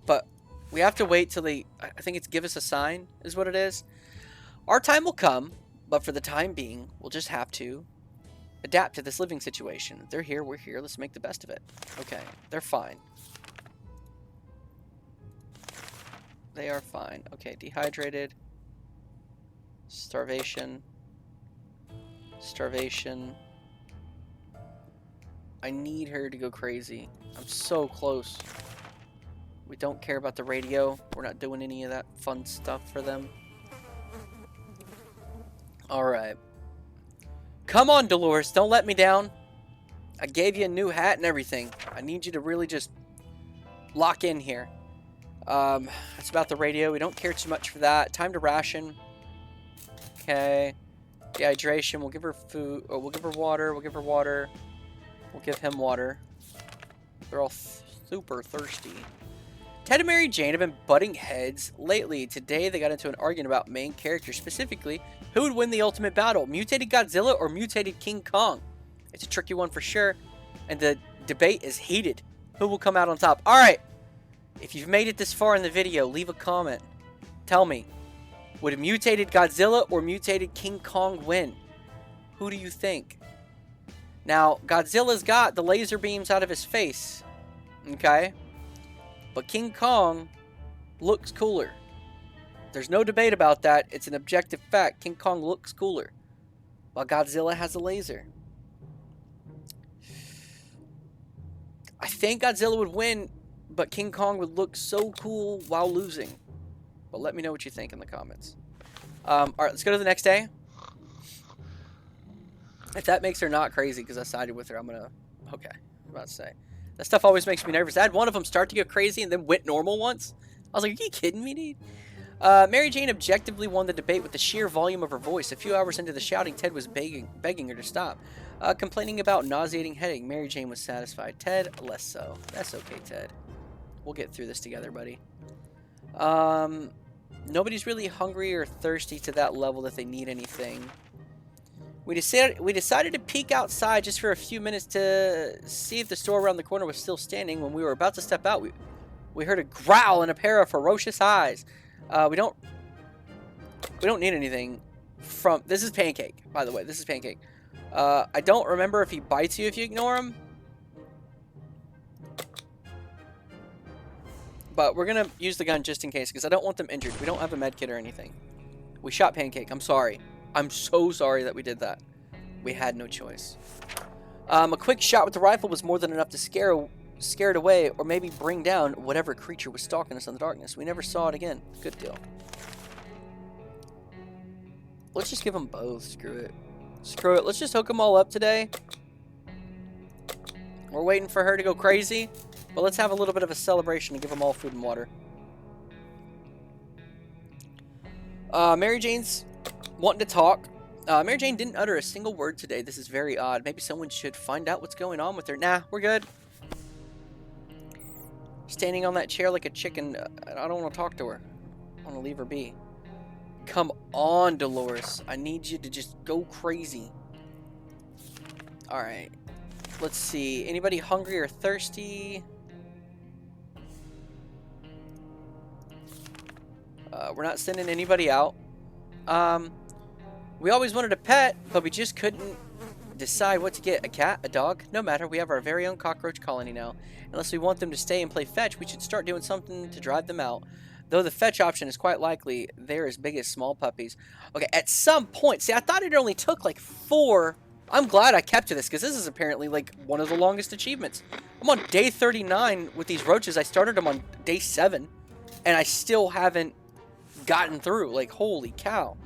But we have to wait till they... I think it's give us a sign is what it is. Our time will come, but for the time being, we'll just have to adapt to this living situation. They're here, we're here. Let's make the best of it. Okay, they're fine. They are fine. Okay, dehydrated. Starvation. Starvation. I need her to go crazy. I'm so close. We don't care about the radio. We're not doing any of that fun stuff for them. Alright. Come on, Dolores. Don't let me down. I gave you a new hat and everything. I need you to really just lock in here. It's about the radio. We don't care too much for that. Time to ration. Okay. Dehydration. We'll give her food. Oh, we'll give her water. We'll give her water. We'll give him water. They're all super thirsty. Ted and Mary Jane have been butting heads lately. Today, they got into an argument about main characters, specifically who would win the ultimate battle, mutated Godzilla or mutated King Kong. It's a tricky one for sure, and the debate is heated. Who will come out on top? All right, if you've made it this far in the video, leave a comment. Tell me, would a mutated Godzilla or mutated King Kong win? Who do you think? Now, Godzilla's got the laser beams out of his face, okay? But King Kong looks cooler. There's no debate about that. It's an objective fact. King Kong looks cooler, while Godzilla has a laser. I think Godzilla would win, but King Kong would look so cool while losing. But let me know what you think in the comments. Alright, let's go to the next day. If that makes her not crazy because I sided with her, I'm gonna... Okay, I'm about to say. That stuff always makes me nervous. I had one of them start to go crazy and then went normal once. I was like, are you kidding me, dude? Mary Jane objectively won the debate with the sheer volume of her voice. A few hours into the shouting, Ted was begging her to stop. Complaining about nauseating headache, Mary Jane was satisfied. Ted, less so. That's okay, Ted. We'll get through this together, buddy. Nobody's really hungry or thirsty to that level that they need anything. We decided to peek outside just for a few minutes to see if the store around the corner was still standing. When we were about to step out, we heard a growl and a pair of ferocious eyes. We don't need anything from... This is Pancake, by the way. This is Pancake. I don't remember if he bites you if you ignore him. But we're going to use the gun just in case because I don't want them injured. We don't have a med kit or anything. We shot Pancake. I'm sorry. I'm so sorry that we did that. We had no choice. A quick shot with the rifle was more than enough to scare it away or maybe bring down whatever creature was stalking us in the darkness. We never saw it again. Good deal. Let's just give them both. Screw it. Screw it. Let's just hook them all up today. We're waiting for her to go crazy. But let's have a little bit of a celebration and give them all food and water. Mary Jane's wanting to talk. Mary Jane didn't utter a single word today. This is very odd. Maybe someone should find out what's going on with her. Nah, we're good. Standing on that chair like a chicken. I don't want to talk to her. I want to leave her be. Come on, Dolores. I need you to just go crazy. Alright. Let's see. Anybody hungry or thirsty? We're not sending anybody out. We always wanted a pet, but we just couldn't decide what to get. A cat? A dog? No matter. We have our very own cockroach colony now. Unless we want them to stay and play fetch, we should start doing something to drive them out. Though the fetch option is quite likely they're as big as small puppies. Okay, at some point... See, I thought it only took like 4... I'm glad I kept to this, because this is apparently like one of the longest achievements. I'm on day 39 with these roaches. I started them on day 7, and I still haven't gotten through. Like, holy cow.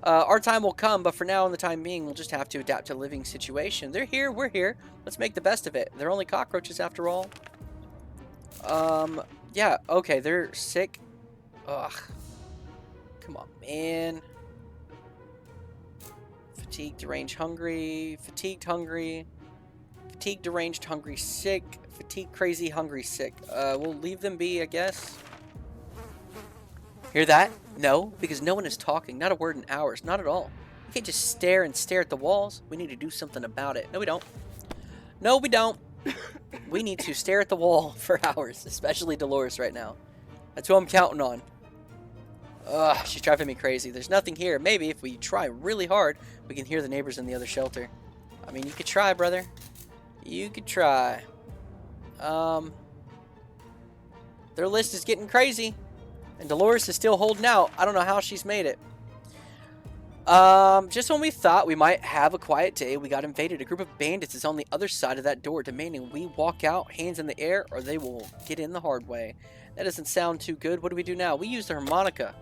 Our time will come, but for now, in the time being, we'll just have to adapt to a living situation. They're here, we're here. Let's make the best of it. They're only cockroaches after all. Yeah, okay, they're sick. Ugh. Come on, man. Fatigued, deranged, hungry. Fatigued, hungry. Fatigued, deranged, hungry, sick. Fatigued, crazy, hungry, sick. We'll leave them be, I guess. Hear that? No, because no one is talking. Not a word in hours. Not at all. We can't just stare and stare at the walls. We need to do something about it. No, we don't. No, we don't. We need to stare at the wall for hours, especially Dolores right now. That's who I'm counting on. Ugh, she's driving me crazy. There's nothing here. Maybe if we try really hard, we can hear the neighbors in the other shelter. I mean, you could try, brother. You could try. Their list is getting crazy. And Dolores is still holding out. I don't know how she's made it. Just when we thought we might have a quiet day, we got invaded. A group of bandits is on the other side of that door, demanding we walk out, hands in the air, or they will get in the hard way. That doesn't sound too good. What do we do now? We use the harmonica.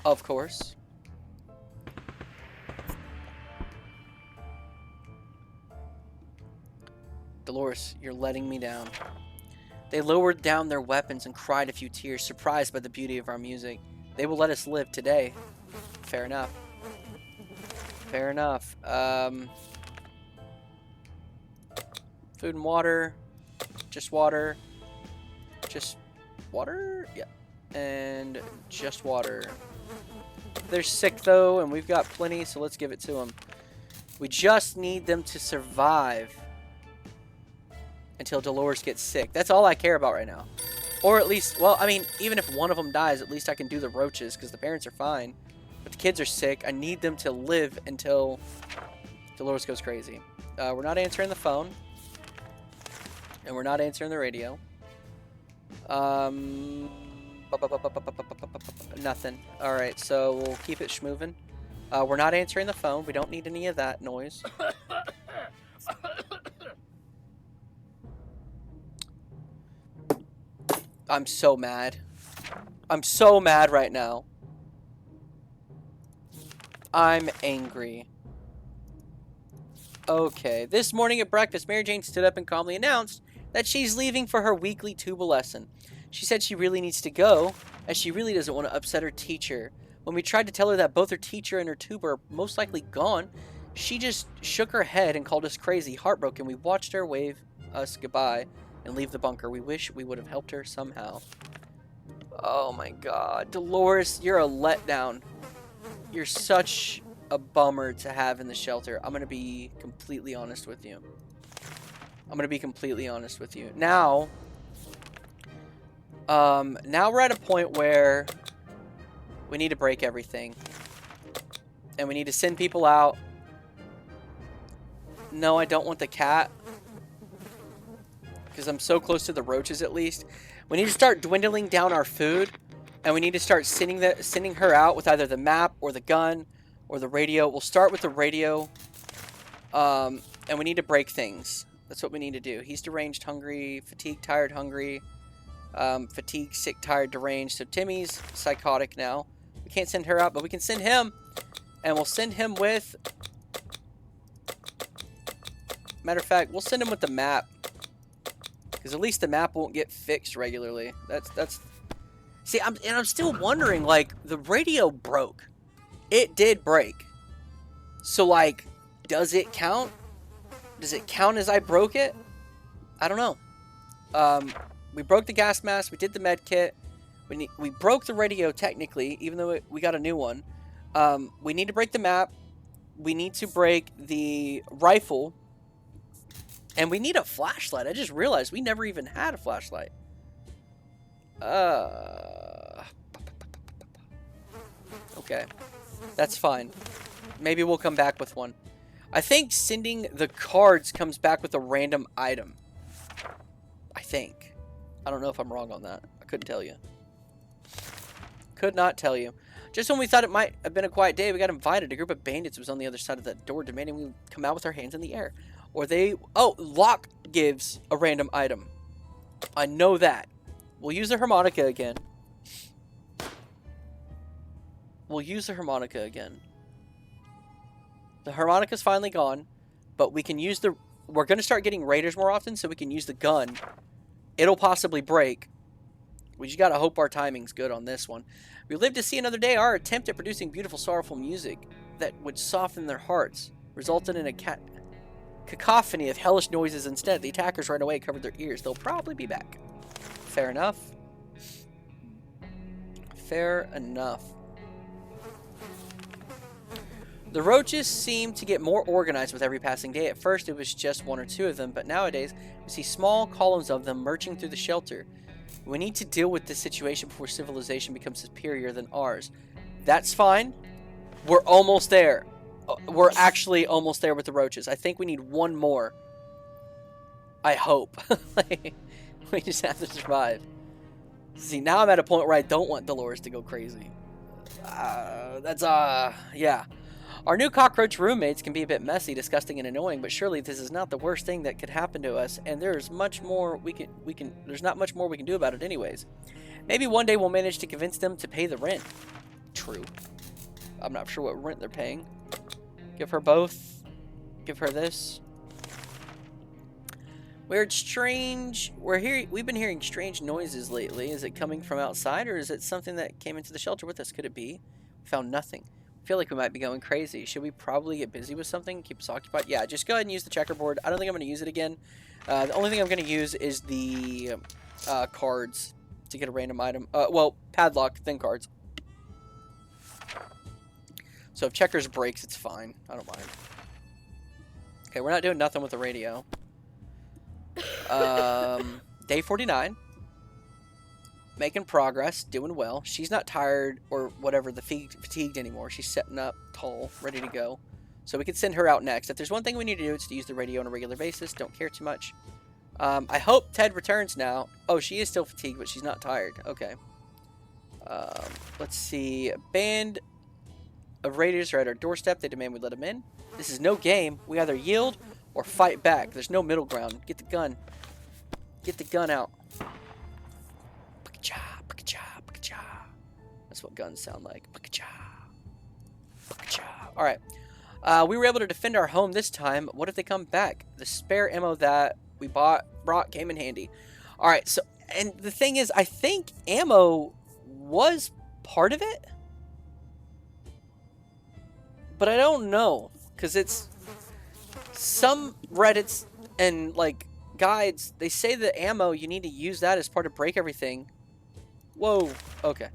Of course. Dolores, you're letting me down. They lowered down their weapons and cried a few tears, surprised by the beauty of our music. They will let us live today. Fair enough. Fair enough. Food and water. Just water. Just Water? Yeah. And just water. They're sick, though, and we've got plenty, so let's give it to them. We just need them to survive until Dolores gets sick. That's all I care about right now. Or at least, well, I mean, even if one of them dies, at least I can do the roaches, because the parents are fine. But the kids are sick. I need them to live until Dolores goes crazy. We're not answering the phone. And we're not answering the radio. Nothing. Alright, so we'll keep it schmoving. We're not answering the phone. We don't need any of that noise. I'm so mad. I'm so mad right now. I'm angry. Okay. This morning at breakfast, Mary Jane stood up and calmly announced that she's leaving for her weekly tuba lesson. She said she really needs to go, as she really doesn't want to upset her teacher. When we tried to tell her that both her teacher and her tuba are most likely gone, she just shook her head and called us crazy. Heartbroken, we watched her wave us goodbye and leave the bunker. We wish we would have helped her somehow. Oh my god. Dolores, you're a letdown. You're such a bummer to have in the shelter. I'm going to be completely honest with you. Now, now we're at a point where we need to break everything. And we need to send people out. No, I don't want the cat. Because I'm so close to the roaches, at least. We need to start dwindling down our food. And we need to start sending her out with either the map or the gun or the radio. We'll start with the radio. And we need to break things. That's what we need to do. He's deranged, hungry, fatigued, tired, hungry. Fatigued, sick, tired, deranged. So Timmy's psychotic now. We can't send her out, but we can send him. And we'll send him with... Matter of fact, we'll send him with the map. Because at least the map won't get fixed regularly. That's... See, I'm still wondering, like, the radio broke. It did break. So, like, does it count? Does it count as I broke it? I don't know. We broke the gas mask. We did the med kit. We broke the radio, technically, even though we got a new one. We need to break the map. We need to break the rifle. And we need a flashlight. I just realized we never even had a flashlight. Okay. That's fine. Maybe we'll come back with one. I think sending the cards comes back with a random item. I think. I don't know if I'm wrong on that. I couldn't tell you. Could not tell you. Just when we thought it might have been a quiet day, we got invited. A group of bandits was on the other side of that door, demanding we come out with our hands in the air. Or they... Oh, Locke gives a random item. I know that. We'll use the harmonica again. The harmonica's finally gone, but we can use the... We're going to start getting raiders more often, so we can use the gun. It'll possibly break. We just got to hope our timing's good on this one. We live to see another day. Our attempt at producing beautiful, sorrowful music that would soften their hearts resulted in a cacophony of hellish noises instead. The attackers right away covered their ears. They'll probably be back. Fair enough. Fair enough. The roaches seem to get more organized with every passing day. At first, it was just one or two of them, but nowadays, we see small columns of them marching through the shelter. We need to deal with this situation before civilization becomes superior than ours. That's fine. We're almost there. We're actually almost there with the roaches. I think we need one more. I hope. We just have to survive. See, now I'm at a point where I don't want Dolores to go crazy. Yeah. Our new cockroach roommates can be a bit messy, disgusting, and annoying, but surely this is not the worst thing that could happen to us, and there's much more there's not much more we can do about it anyways. Maybe one day we'll manage to convince them to pay the rent. True. I'm not sure what rent they're paying. Give her both. Give her this. We've been hearing strange noises lately. Is it coming from outside, or is it something that came into the shelter with us? Could it be? We found nothing. I feel like we might be going crazy. Should we probably get busy with something? Keep us occupied? Yeah, just go ahead and use the checkerboard. I don't think I'm going to use it again. The only thing I'm going to use is the cards. to get a random item. Well, padlock, thin cards. So if checkers breaks, it's fine. I don't mind. Okay, we're not doing nothing with the radio. Day 49. Making progress, doing well. She's not tired or whatever, fatigued anymore. She's setting up tall, ready to go. So we could send her out next. If there's one thing we need to do, it's to use the radio on a regular basis. Don't care too much. I hope Ted returns now. Oh, she is still fatigued, but she's not tired. Okay. Let's see. A band of raiders are at our doorstep. They demand we let them in. This is no game. We either yield or fight back. There's no middle ground. Get the gun. Get the gun out. That's what guns sound like. Alright. We were able to defend our home this time. What if they come back? The spare ammo that we brought came in handy. Alright, so, and the thing is, I think ammo was part of it. But I don't know. Because it's... Some Reddits and, like, guides, they say that ammo, you need to use that as part of break everything. Whoa. Okay.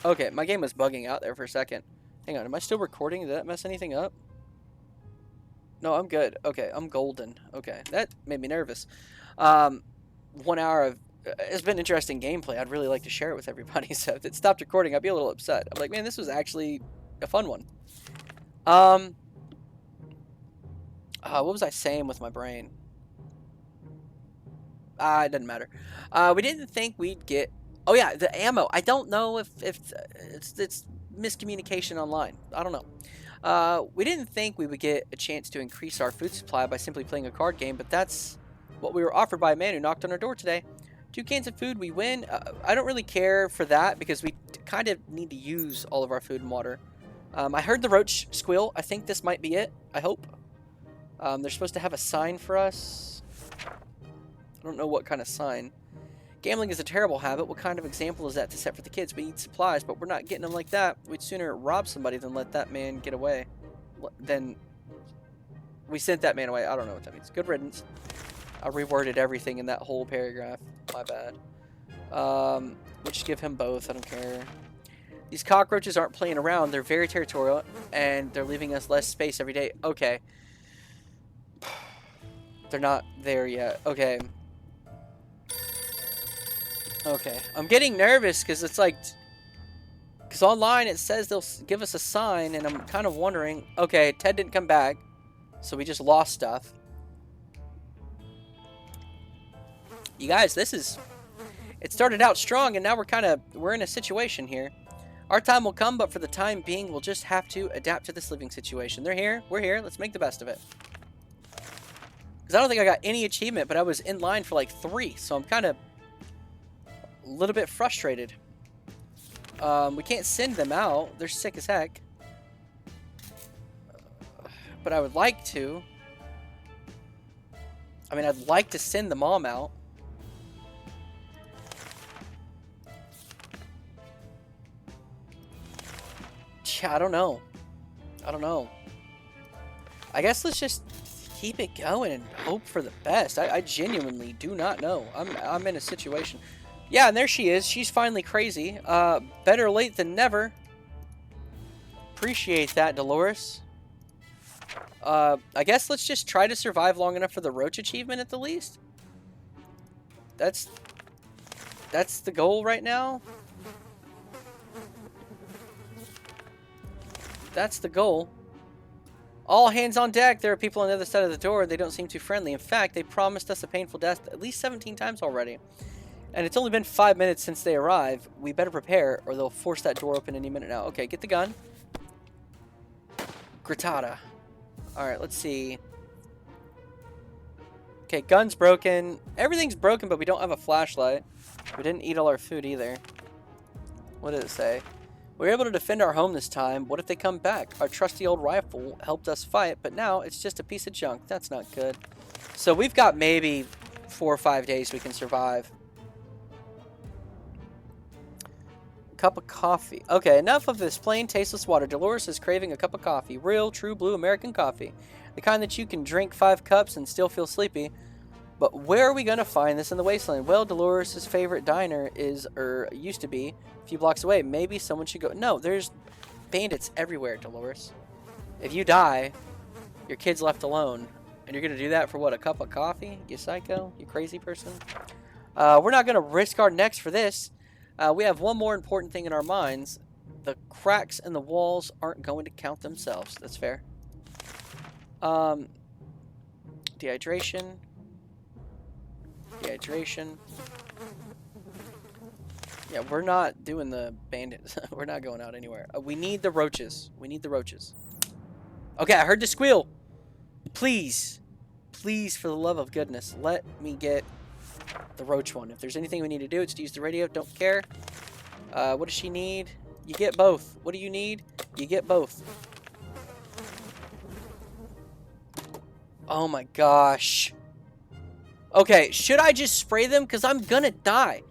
Okay, my game was bugging out there for a second. Hang on, am I still recording? Did that mess anything up? No, I'm good. Okay, I'm golden. Okay, that made me nervous. 1 hour of... It's been interesting gameplay. I'd really like to share it with everybody. So if it stopped recording, I'd be a little upset. I'm like, man, this was actually a fun one. What was I saying with my brain? It doesn't matter. We didn't think we'd get... Oh yeah, the ammo. I don't know if it's miscommunication online. I don't know. We didn't think we would get a chance to increase our food supply by simply playing a card game, but that's what we were offered by a man who knocked on our door today. 2 cans of food, we win. I don't really care for that because we kind of need to use all of our food and water. I heard the roach squeal. I think this might be it. I hope. They're supposed to have a sign for us. I don't know what kind of sign. Gambling is a terrible habit. What kind of example is that to set for the kids? We need supplies, but we're not getting them like that. We'd sooner rob somebody than let that man get away. Then we sent that man away. I don't know what that means. Good riddance. I reworded everything in that whole paragraph. My bad. We'll just give him both. I don't care. These cockroaches aren't playing around. They're very territorial, and they're leaving us less space every day. Okay. They're not there yet. Okay. Okay. I'm getting nervous because it's like... Because online it says they'll give us a sign, and I'm kind of wondering... Okay, Ted didn't come back, so we just lost stuff. You guys, this is... It started out strong, and now we're in a situation here. Our time will come, but for the time being, we'll just have to adapt to this living situation. They're here. We're here. Let's make the best of it. Because I don't think I got any achievement, but I was in line for like 3, so I'm kind of a little bit frustrated. We can't send them out. They're sick as heck. But I would like to. I mean, I'd like to send the mom out. I don't know. I don't know. I guess let's just keep it going and hope for the best. I genuinely do not know. I'm in a situation. Yeah, and there she is. She's finally crazy. Better late than never. Appreciate that, Dolores. I guess let's just try to survive long enough for the roach achievement at the least. That's the goal right now. That's the goal. All hands on deck. There are people on the other side of the door. They don't seem too friendly. In fact, they promised us a painful death at least 17 times already. And it's only been 5 minutes since they arrived. We better prepare, or they'll force that door open any minute now. Okay, get the gun. Gritada. Alright, let's see. Okay, gun's broken. Everything's broken, but we don't have a flashlight. We didn't eat all our food either. What did it say? We were able to defend our home this time. What if they come back? Our trusty old rifle helped us fight, but now it's just a piece of junk. That's not good. So we've got maybe 4 or 5 days we can survive. Cup of coffee. Okay, enough of this plain, tasteless water. Dolores is craving a cup of coffee. Real, true blue American coffee. The kind that you can drink 5 cups and still feel sleepy. But where are we going to find this in the wasteland? Well, Dolores' favorite diner is, or used to be, a few blocks away. Maybe someone should go. No, there's bandits everywhere, Dolores. If you die, your kid's left alone. And you're going to do that for what, a cup of coffee? You psycho? You crazy person? We're not going to risk our necks for this. We have one more important thing in our minds. The cracks in the walls aren't going to count themselves. That's fair. Dehydration. Dehydration. Yeah, we're not doing the bandits. We're not going out anywhere. We need the roaches. We need the roaches. Okay, I heard the squeal. Please. Please, for the love of goodness, let me get the roach one. If there's anything we need to do, it's to use the radio. Don't care. What does she need? You get both. What do you need? You get both. Oh my gosh. Okay, should I just spray them? Because I'm gonna die.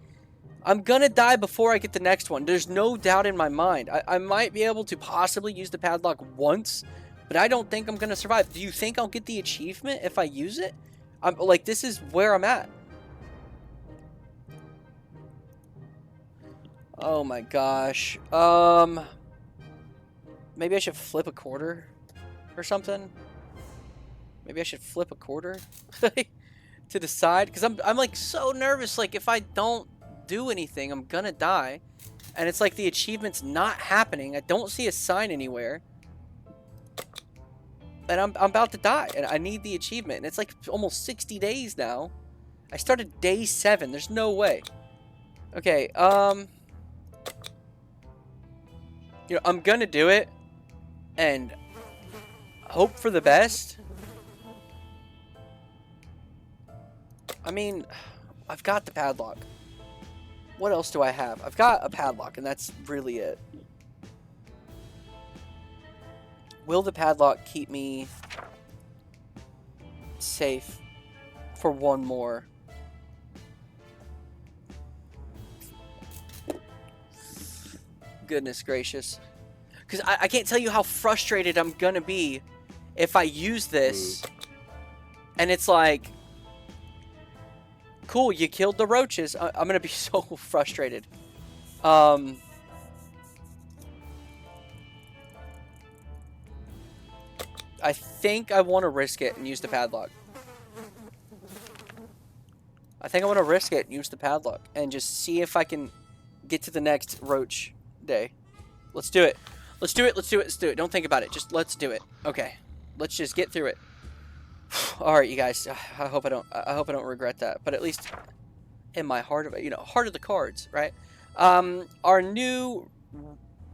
I'm gonna die before I get the next one. There's no doubt in my mind. I might be able to possibly use the padlock once, but I don't think I'm gonna survive. Do you think I'll get the achievement if I use it? I'm like, this is where I'm at. Oh my gosh. Maybe I should flip a quarter or something. Maybe I should flip a quarter to the side, because I'm like so nervous. Like, if I don't do anything, I'm gonna die, and it's like the achievement's not happening. I don't see a sign anywhere, and I'm about to die, and I need the achievement. And it's like almost 60 days now. I started day 7. There's no way. Okay, you know, I'm gonna do it and hope for the best. I mean, I've got the padlock. What else do I have? I've got a padlock, and that's really it. Will the padlock keep me safe for one more? Goodness gracious. Because I can't tell you how frustrated I'm going to be if I use this. And it's like, cool, you killed the roaches. I'm going to be so frustrated. I think I want to risk it and use the padlock. I think I want to risk it and use the padlock and just see if I can get to the next roach day. Let's do it. Let's do it. Let's do it. Let's do it. Don't think about it. Just let's do it. Okay. Let's just get through it. All right, you guys. I hope I don't regret that. But at least in my heart of it, you know, heart of the cards, right? Our new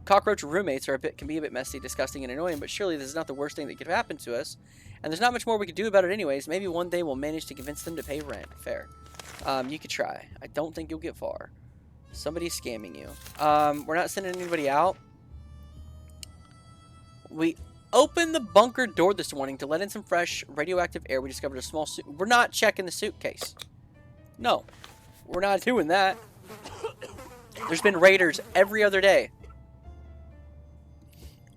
cockroach roommates can be a bit messy, disgusting, and annoying. But surely this is not the worst thing that could happen to us. And there's not much more we could do about it, anyways. Maybe one day we'll manage to convince them to pay rent. Fair. You could try. I don't think you'll get far. Somebody's scamming you. We're not sending anybody out. We opened the bunker door this morning to let in some fresh radioactive air. We discovered a small suit. We're not checking the suitcase. No. We're not doing that. There's been raiders every other day.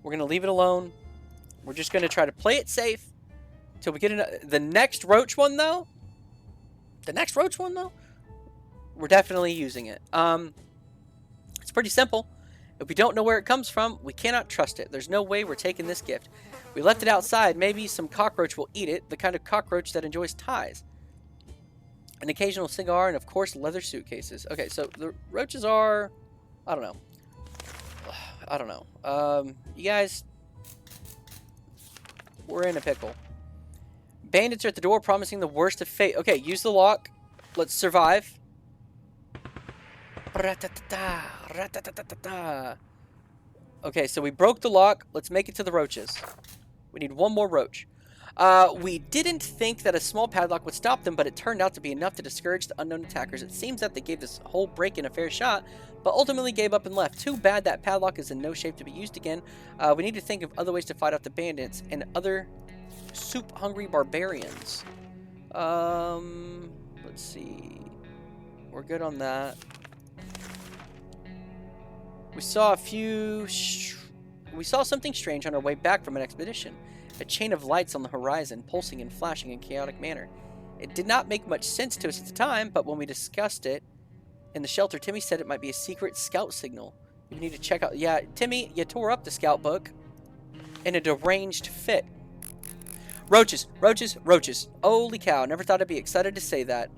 We're going to leave it alone. We're just going to try to play it safe till we get the next roach one, though. The next roach one, though. We're definitely using it. It's pretty simple. If we don't know where it comes from, we cannot trust it. There's no way we're taking this gift. We left it outside. Maybe some cockroach will eat it. The kind of cockroach that enjoys ties. An occasional cigar and, of course, leather suitcases. Okay, so the roaches are... I don't know. I don't know. You guys... We're in a pickle. Bandits are at the door promising the worst of fate. Okay, use the lock. Let's survive. Okay, so we broke the lock. Let's make it to the roaches. We need one more roach. We didn't think that a small padlock would stop them, but it turned out to be enough to discourage the unknown attackers. It seems that they gave this whole break-in a fair shot, but ultimately gave up and left. Too bad that padlock is in no shape to be used again. We need to think of other ways to fight off the bandits and other soup-hungry barbarians. Let's see. We're good on that. We saw something strange on our way back from an expedition. A chain of lights on the horizon, pulsing and flashing in chaotic manner. It did not make much sense to us at the time, but when we discussed it in the shelter, Timmy said it might be a secret scout signal. You need to check out. Yeah, Timmy, you tore up the scout book in a deranged fit. Roaches, roaches, roaches. Holy cow! Never thought I'd be excited to say that.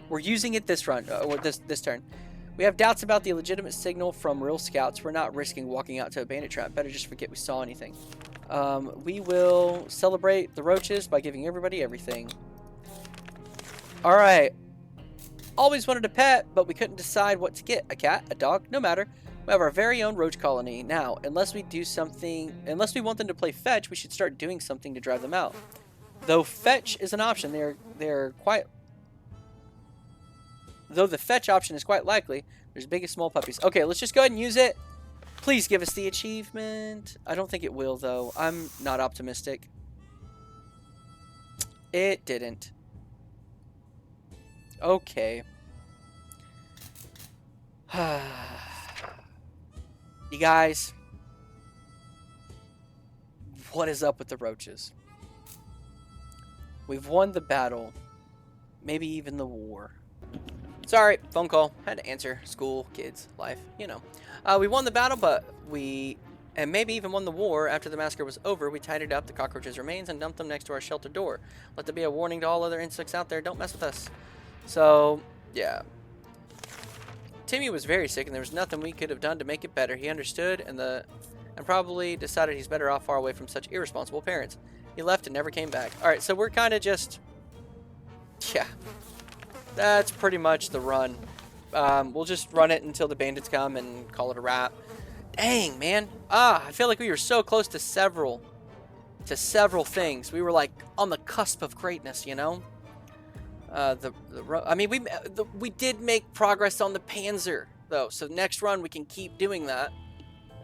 We're using it this run, or this turn. We have doubts about the legitimate signal from real scouts. We're not risking walking out to a bandit trap. Better just forget we saw anything. We will celebrate the roaches by giving everybody everything. All right. Always wanted a pet, but we couldn't decide what to get. A cat, a dog, no matter. We have our very own roach colony. Now, unless we want them to play fetch, we should start doing something to drive them out. Though fetch is an option, though the fetch option is quite likely, there's big and small puppies. Okay, let's just go ahead and use it. Please give us the achievement. I don't think it will, though. I'm not optimistic. It didn't. Okay. You guys, what is up with the roaches? We've won the battle. Maybe even the war. Sorry, phone call. Had to answer. School, kids, life, you know. We won the battle, but and maybe even won the war. After the massacre was over, we tidied up the cockroaches' remains and dumped them next to our shelter door. Let there be a warning to all other insects out there. Don't mess with us. So, yeah. Timmy was very sick, and there was nothing we could have done to make it better. He understood and probably decided he's better off far away from such irresponsible parents. He left and never came back. Alright, so we're kind of just... Yeah. That's pretty much the run. We'll just run it until the bandits come and call it a wrap. Dang, man. I feel like we were so close to several things. We were like on the cusp of greatness, you know? I mean, we did make progress on the Panzer, though. So next run, we can keep doing that.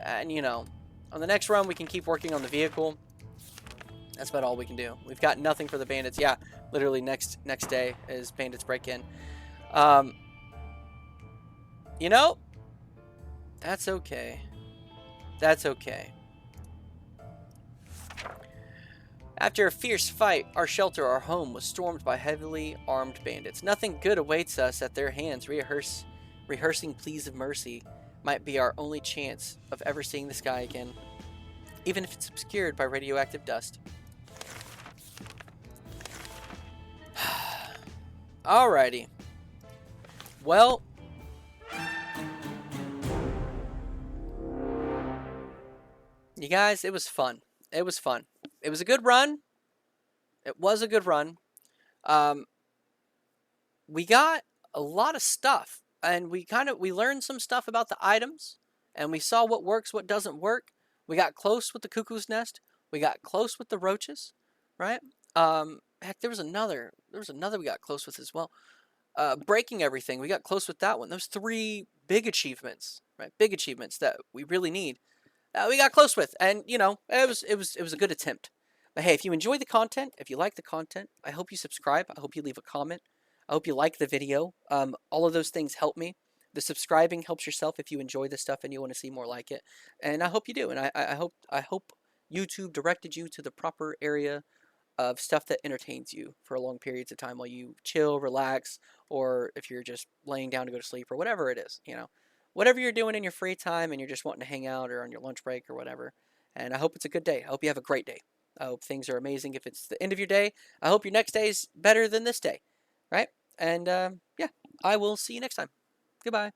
And, you know, on the next run, we can keep working on the vehicle. That's about all we can do. We've got nothing for the bandits. Yeah, literally next day is bandits break in. You know, that's okay. That's okay. After a fierce fight, our shelter, our home, was stormed by heavily armed bandits. Nothing good awaits us at their hands. Rehearsing pleas of mercy might be our only chance of ever seeing the sky again, even if it's obscured by radioactive dust. Alrighty. Well, you guys, it was fun. It was fun. It was a good run. It was a good run. We got a lot of stuff, and we learned some stuff about the items, and we saw what works, what doesn't work. We got close with the cuckoo's nest. We got close with the roaches, right? Heck, there was another we got close with as well. Breaking everything. We got close with that one. Those 3 big achievements, right? Big achievements that we really need. We got close with, and you know, it was a good attempt. But hey, if you enjoy the content, if you like the content, I hope you subscribe. I hope you leave a comment. I hope you like the video. All of those things help me. The subscribing helps yourself if you enjoy this stuff and you want to see more like it. And I hope you do. And I hope YouTube directed you to the proper area of stuff that entertains you for long periods of time while you chill, relax, or if you're just laying down to go to sleep or whatever it is, you know. Whatever you're doing in your free time and you're just wanting to hang out or on your lunch break or whatever. And I hope it's a good day. I hope you have a great day. I hope things are amazing. If it's the end of your day, I hope your next day is better than this day, right? And yeah, I will see you next time. Goodbye.